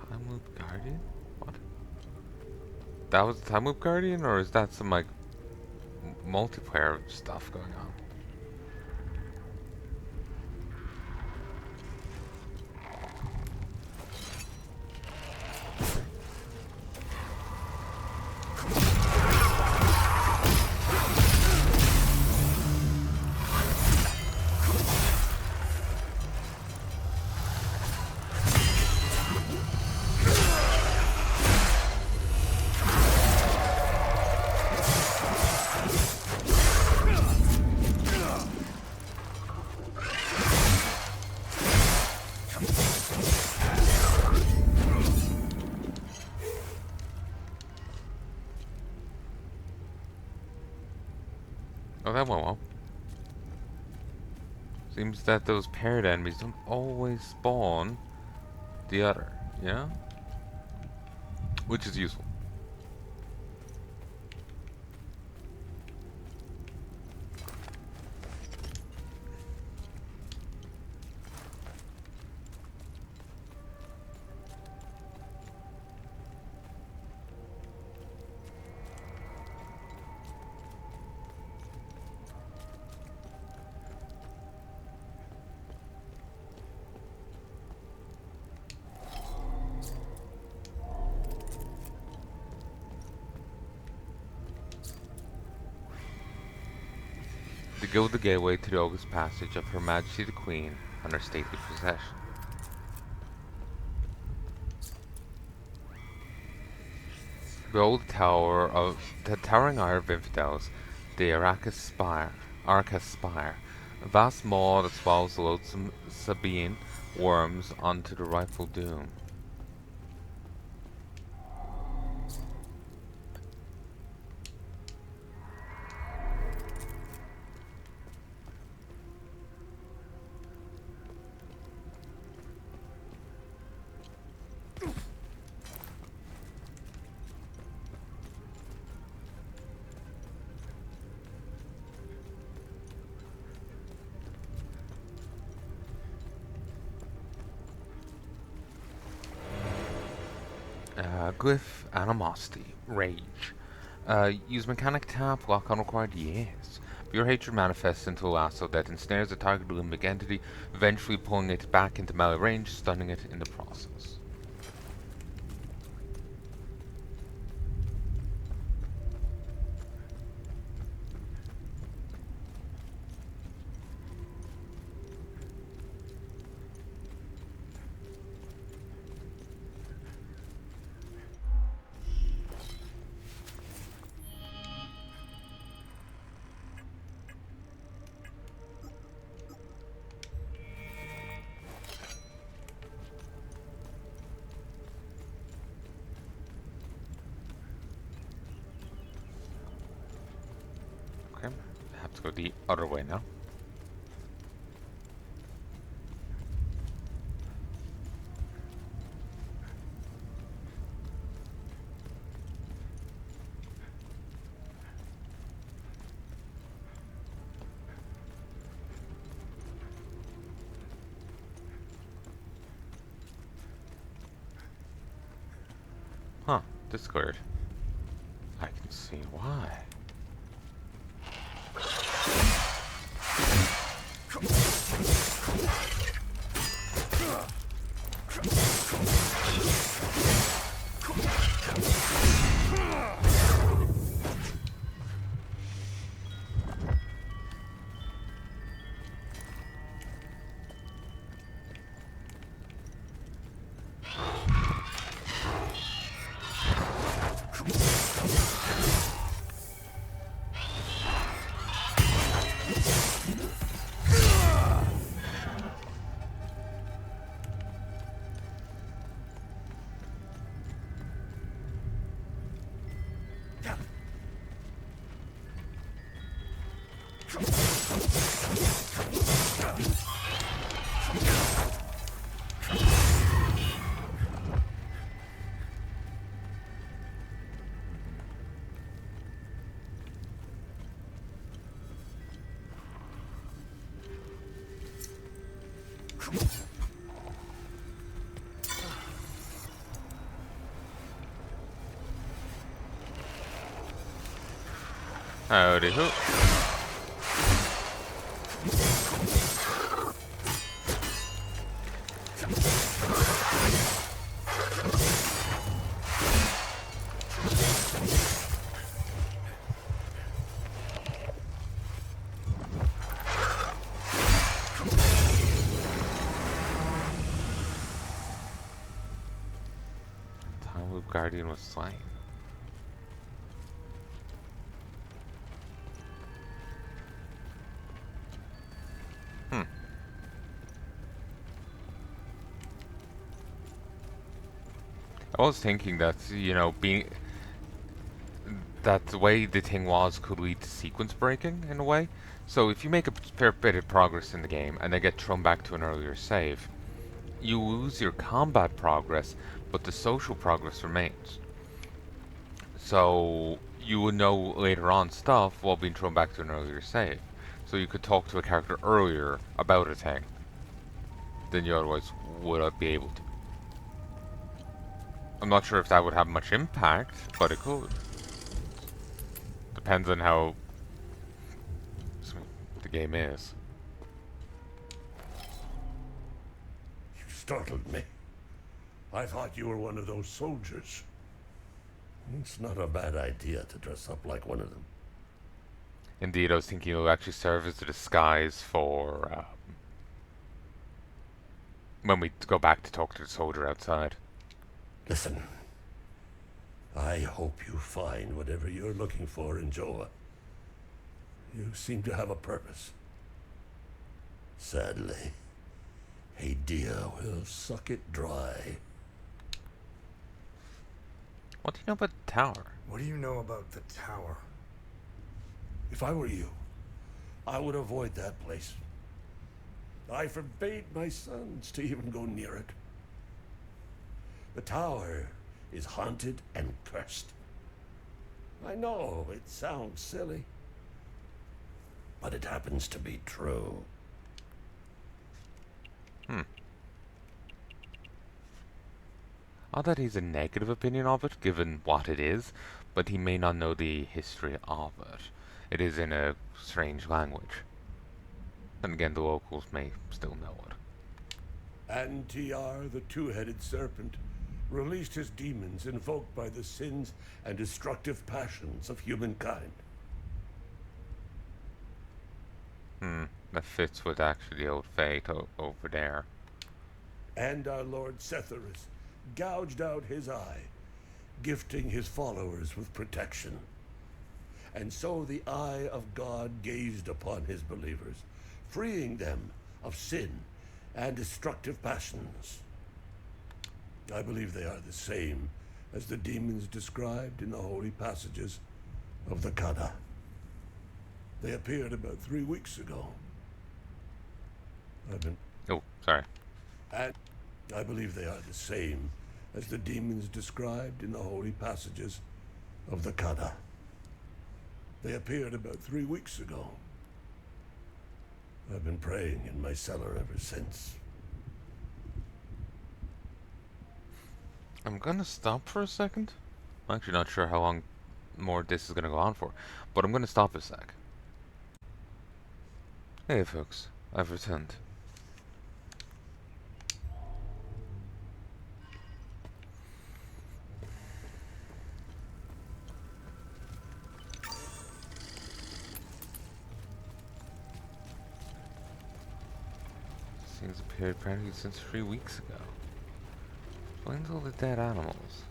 Time Loop Guardian? What? That was the Time Loop Guardian, or is that some like multiplayer stuff going on? that went well. Seems that those paired enemies don't always spawn the other, yeah? Which is useful. To go the gateway to the august passage of Her Majesty the Queen and her stately procession. Behold the towering ire of infidels, the Arachas Spire, a vast maw that swallows the loathsome Sabine worms onto the rightful doom. Glyph, Animosity, Rage. Use Mechanic Tap, lock on required, yes. Pure hatred manifests into a lasso that ensnares the target limbic entity, eventually pulling it back into melee range, stunning it in the process. Okay, I have to go the other way now. Huh, this cleared. I can see why. Howdy ho. Time Loop Guardian was slain. I was thinking that, you know, being that the way the thing was could lead to sequence breaking in a way. So if you make a fair bit of progress in the game and then get thrown back to an earlier save, you lose your combat progress, but the social progress remains. So you would know later on stuff while being thrown back to an earlier save. So you could talk to a character earlier about a thing than you otherwise would be able to. I'm not sure if that would have much impact, but it could. Depends on how the game is. You startled me. I thought you were one of those soldiers. It's not a bad idea to dress up like one of them. Indeed, I was thinking it'll actually serve as a disguise for when we go back to talk to the soldier outside. Listen, I hope you find whatever you're looking for in Joa. You seem to have a purpose. Sadly, Heya will suck it dry. What do you know about the tower? What do you know about the tower? If I were you, I would avoid that place. I forbade my sons to even go near it. The tower is haunted and cursed. I know it sounds silly, but it happens to be true. Not that he's a negative opinion of it, given what it is, but he may not know the history of it. It is in a strange language. Then again, the locals may still know it. And TR, the two-headed serpent, released his demons invoked by the sins and destructive passions of humankind. That fits with actually the old fate over there. And our Lord Setherus gouged out his eye, gifting his followers with protection. And so the eye of God gazed upon his believers, freeing them of sin and destructive passions. I believe they are the same as the demons described in the holy passages of the Kada. They appeared about 3 weeks ago. Oh, sorry. And I believe they are the same as the demons described in the holy passages of the Kada. They appeared about 3 weeks ago. I've been praying in my cellar ever since. I'm gonna stop for a second. I'm actually not sure how long more this is gonna go on for, but I'm gonna stop a sec. Hey folks, I've returned. Things appeared apparently since 3 weeks ago. Explains all the dead animals.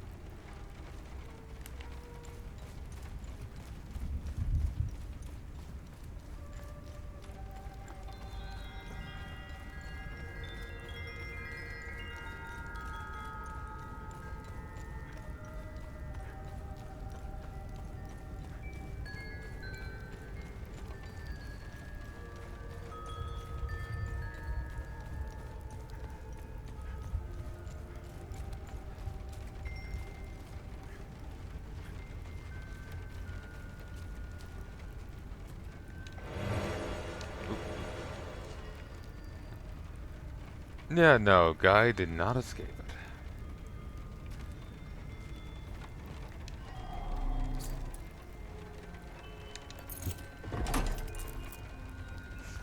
Yeah, no, Guy did not escape it.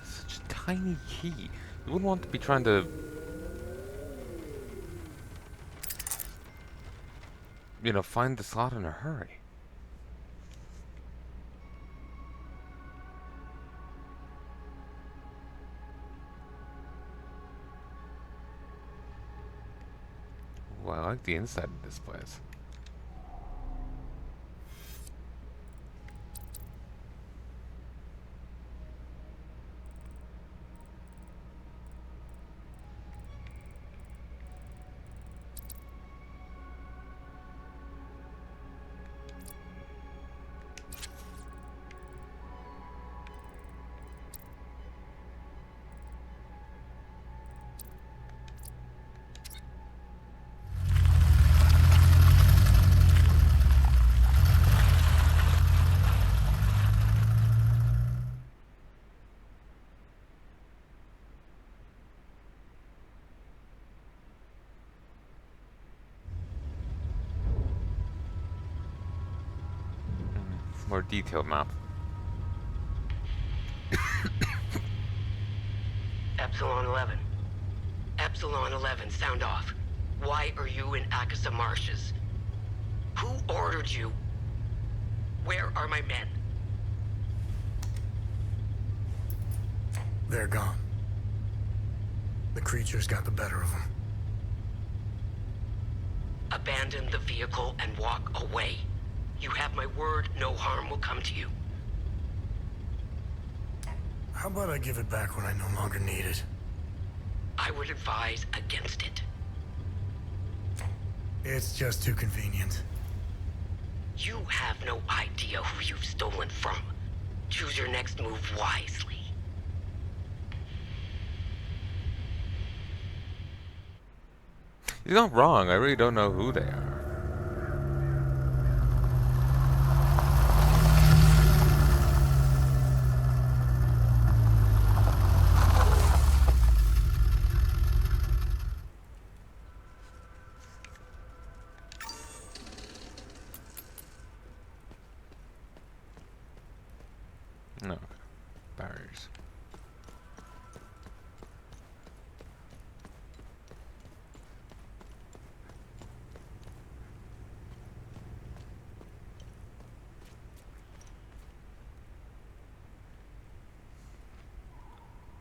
Such a tiny key. You wouldn't want to be trying to, find the slot in a hurry. Well, I like the inside of this place. more detailed map. Epsilon 11. Epsilon 11, sound off. Why are you in Akasa Marshes? Who ordered you? Where are my men? They're gone. The creatures got the better of them. Abandon the vehicle and walk away. You have my word, no harm will come to you. How about I give it back when I no longer need it? I would advise against it. It's just too convenient. You have no idea who you've stolen from. Choose your next move wisely. He's not wrong. I really don't know who they are. No. Barriers.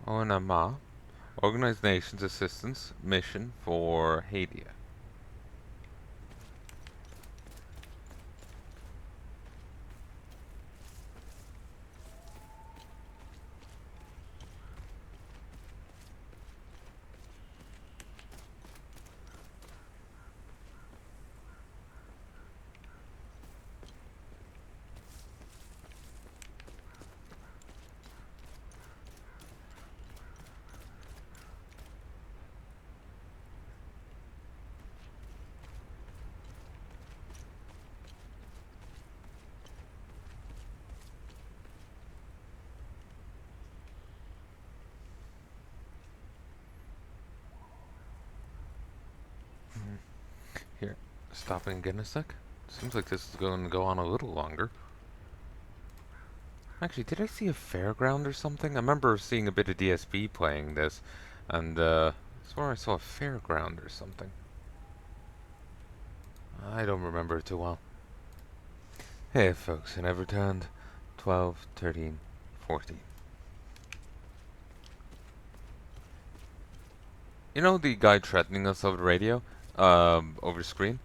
Oh, and I'm Organized Nations Assistance Mission for Heya. Here, stopping again a sec. Seems like this is going to go on a little longer. Actually, did I see a fairground or something? I remember seeing a bit of DSP playing this, and I swear I saw a fairground or something. I don't remember it too well. Hey folks, and I've returned 12, 13, 14. You know the guy threatening us over the radio? Over screen?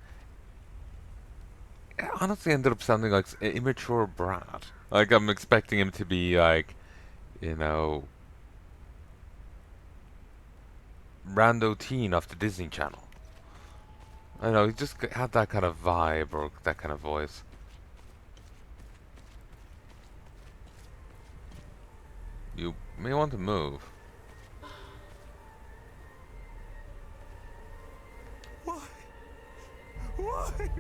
It honestly ended up sounding like an immature brat. Like, I'm expecting him to be like, you know, rando teen off the Disney Channel. I know, he just had that kind of vibe or that kind of voice. You may want to move. Why?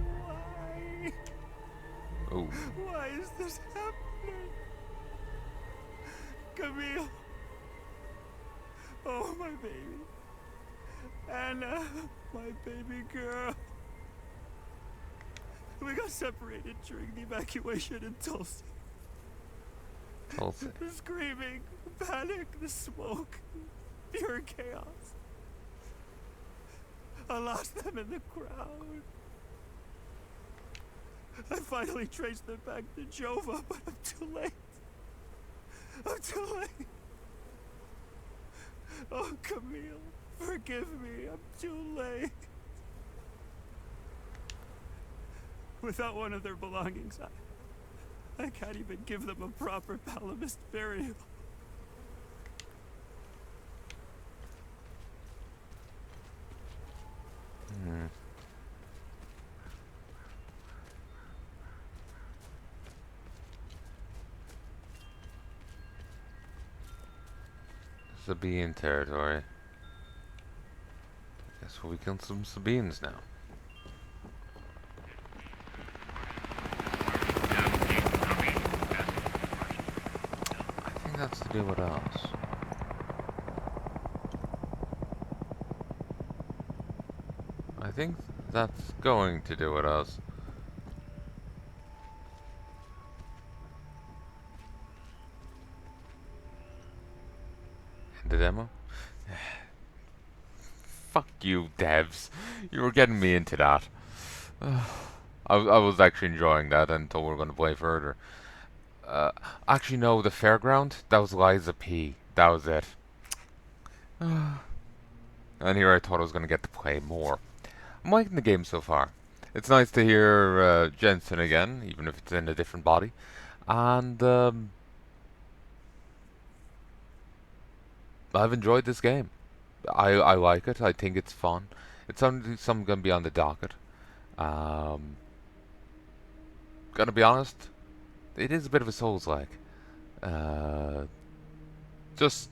Oh. Why is this happening? Camille. Oh, my baby. Anna, my baby girl. We got separated during the evacuation in Tulsa. Tulsa. The screaming, panic, the smoke, pure chaos. I lost them in the crowd. I finally traced them back to Jova, but I'm too late. I'm too late. Oh, Camille, forgive me. I'm too late. Without one of their belongings, I can't even give them a proper Palamist burial. Sabine territory. Guess we'll kill some Sabines now. I think that's to do with us. I think that's going to do with us. The demo? Fuck you, devs. You were getting me into that. I was actually enjoying that until we were going to play further. Uh, Actually, no, the fairground? That was Liza P. That was it. And here I thought I was going to get to play more. I'm liking the game so far. It's nice to hear Jensen again, even if it's in a different body. And I've enjoyed this game. I like it. I think it's fun. It's something going to be on the docket. Gonna be honest, it is a bit of a Souls-like. Just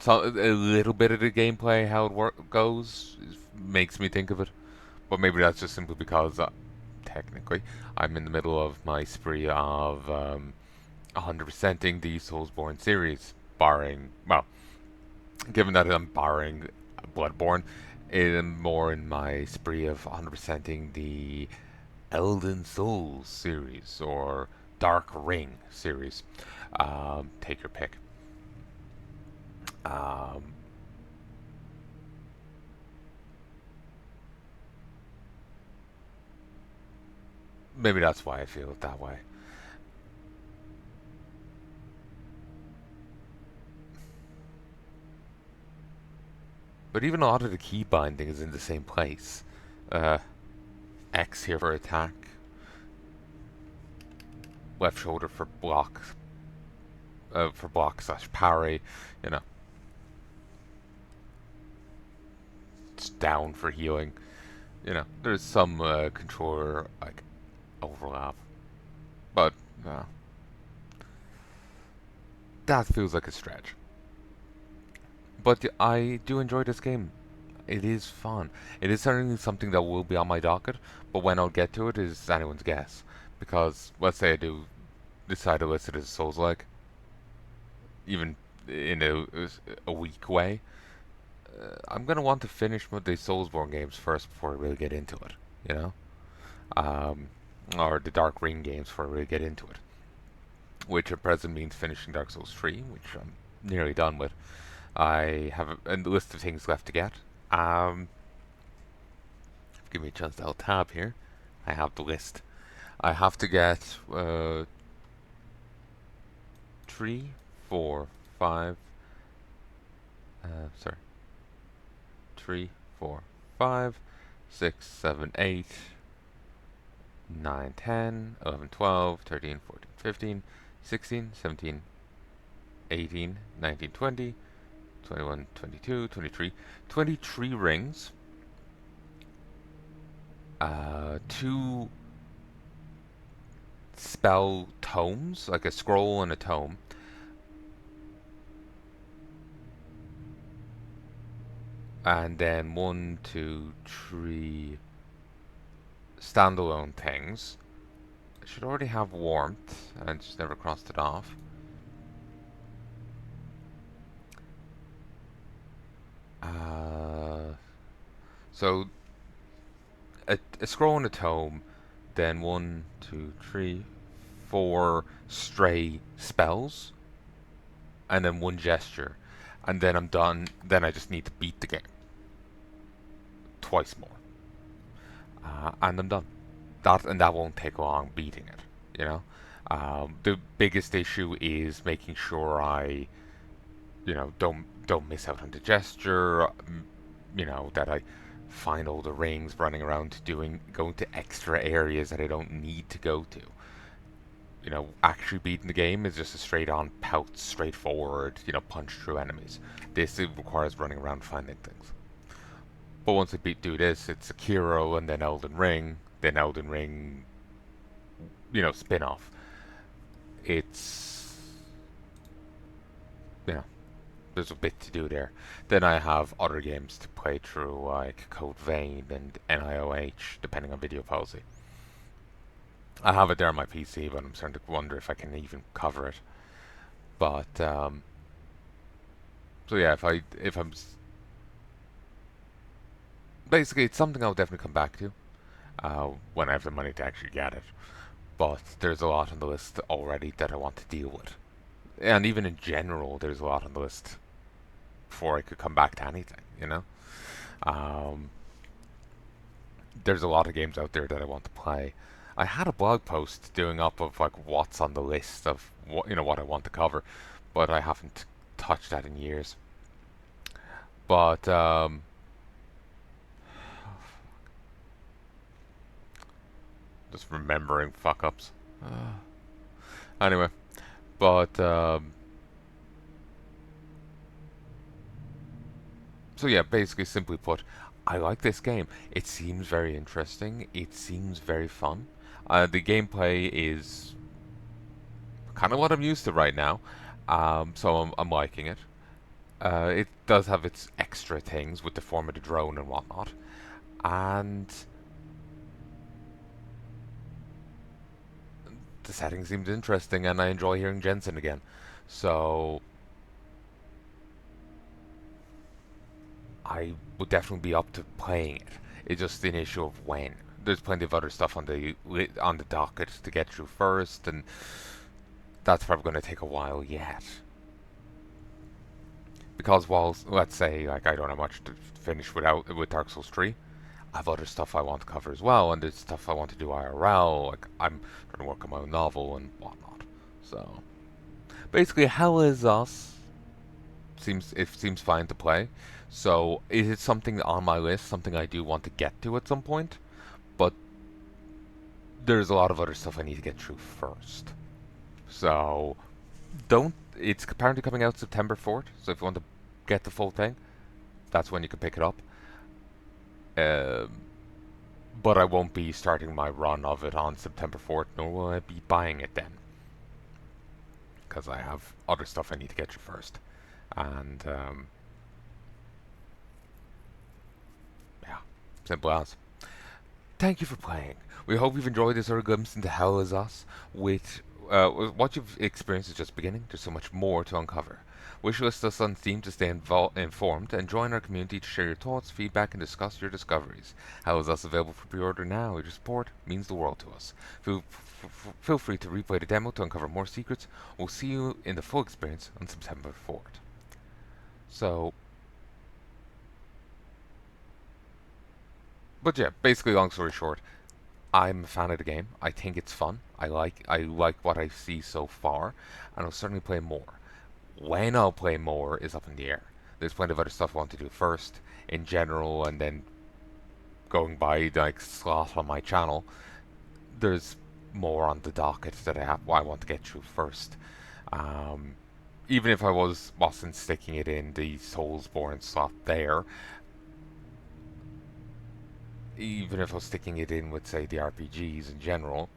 a little bit of the gameplay, how it goes, makes me think of it. But maybe that's just simply because, technically, I'm in the middle of my spree of 100%ing the Soulsborne series, barring, well, given that I'm barring Bloodborne, I'm more in my spree of 100%ing the Elden Souls series or Dark Ring series. Take your pick. Maybe that's why I feel it that way. But even a lot of the key binding is in the same place. X here for attack. Left shoulder for block. For block / parry. You know. It's down for healing. You know, there's some controller like overlap. But that feels like a stretch. But I do enjoy this game. It is fun. It is certainly something that will be on my docket, but when I'll get to it is anyone's guess. Because let's say I do decide to list it as a Souls-like, even in a weak way, I'm gonna want to finish the Soulsborne games first before I really get into it. You know, or the Dark Ring games before I really get into it. Which at present means finishing Dark Souls 3, which I'm nearly done with. I have a list of things left to get. Give me a chance to alt tab here. I have the list. I have to get 3, 4, 5. Sorry. 3, 4, 5, 6, 7, 8, 9, 10, 11, 12, 13, 14, 15, 16, 17, 18, 19, 20, 21, 22, 23. 23 rings. 2 spell tomes, like a scroll and a tome. And then 1, 2, 3 standalone things. I should already have warmth, and just never crossed it off. So a scroll and a tome, then 1, 2, 3, 4 stray spells, and then 1 gesture, and then I'm done. Then I just need to beat the game twice more, and I'm done. That won't take long beating it. You know, the biggest issue is making sure I, don't miss out on the gesture. That I find all the rings running around going to extra areas that I don't need to go to. Actually beating the game is just a straight-on pout, straightforward, punch through enemies. This requires running around finding things. But once I do this, it's Sekiro and then Elden Ring, spin-off. It's, there's a bit to do there. Then I have other games to play through, like Code Vein and NIOH, depending on video policy. I have it there on my PC, but I'm starting to wonder if I can even cover it. But so yeah, if I'm basically, it's something I'll definitely come back to when I have the money to actually get it. But there's a lot on the list already that I want to deal with. And even in general, there's a lot on the list before I could come back to anything, you know? Um, there's a lot of games out there that I want to play. I had a blog post doing up of like what's on the list of what what I want to cover, but I haven't touched that in years. But just remembering fuck ups. Anyway, but so yeah, basically, simply put, I like this game. It seems very interesting. It seems very fun. The gameplay is kind of what I'm used to right now, so I'm liking it. It does have its extra things with the form of the drone and whatnot, and the setting seems interesting, and I enjoy hearing Jensen again. So I would definitely be up to playing it. It's just an issue of when. There's plenty of other stuff on the docket to get through first, and that's probably going to take a while yet. Because while let's say like I don't have much to finish with Dark Souls 3, I have other stuff I want to cover as well, and there's stuff I want to do IRL. Like I'm trying to work on my own novel and whatnot. So basically, Hell is Us seems fine to play. So it is something on my list, something I do want to get to at some point, but there's a lot of other stuff I need to get through first. So don't. It's apparently coming out September 4th. So if you want to get the full thing, that's when you can pick it up. But I won't be starting my run of it on September 4th, nor will I be buying it then, because I have other stuff I need to get through first. And yeah, simple as. Thank you for playing. We hope you've enjoyed this early glimpse into Hell is Us. With what you've experienced is just beginning. There's so much more to uncover. Wishlist us on Steam to stay informed and join our community to share your thoughts, feedback, and discuss your discoveries. Hell is Us available for pre-order now. Your support means the world to us. Feel free to replay the demo to uncover more secrets. We'll see you in the full experience on September 4th. So, but yeah, basically, long story short, I'm a fan of the game. I think it's fun. I like what I see so far, and I'll certainly play more. When I'll play more is up in the air. There's plenty of other stuff I want to do first, in general, and then going by like slot on my channel. There's more on the docket that I want to get through first. Even if I wasn't sticking it in the Soulsborne slot there, even if I was sticking it in with, say, the RPGs in general,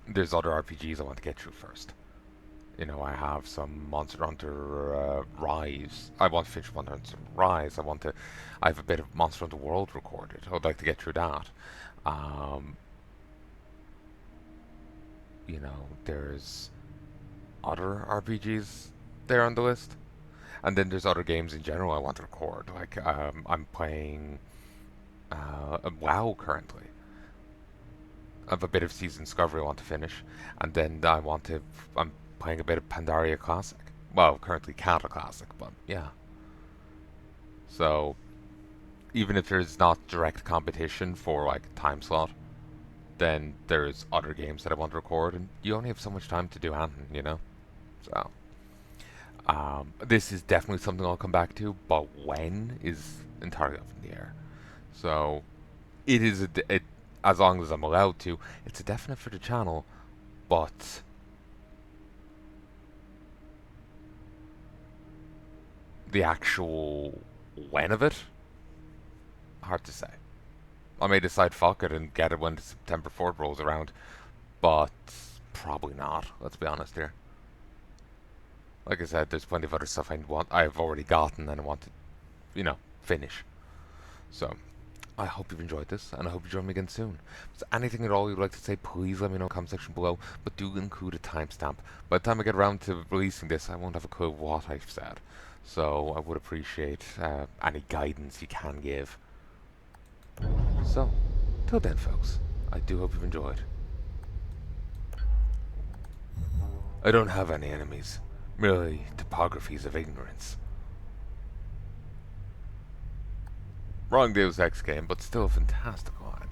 there's other RPGs I want to get through first. I have some Monster Hunter Rise. I want to finish Monster Hunter Rise. I have a bit of Monster Hunter World recorded. I would like to get through that. There's other RPGs there on the list. And then there's other games in general I want to record. Like, I'm playing WoW currently. I have a bit of Season Discovery I want to finish. And then I'm playing a bit of Pandaria Classic. Well, currently Kata Classic, but yeah. So, even if there's not direct competition for, like, time slot, then there's other games that I want to record, and you only have so much time to do anything, So, this is definitely something I'll come back to, but when is entirely up in the air. So, it is as long as I'm allowed to, it's a definite for the channel, but the actual when of it, hard to say. I may decide fuck it and get it when September 4th rolls around, but probably not, let's be honest here. Like I said, there's plenty of other stuff I've already gotten and I want to, finish. So, I hope you've enjoyed this, and I hope you join me again soon. If there's anything at all you'd like to say, please let me know in the comment section below, but do include a timestamp. By the time I get around to releasing this, I won't have a clue what I've said. So, I would appreciate any guidance you can give. So, till then, folks, I do hope you've enjoyed. I don't have any enemies, merely topographies of ignorance. Wrong Deus Ex game, but still a fantastic line.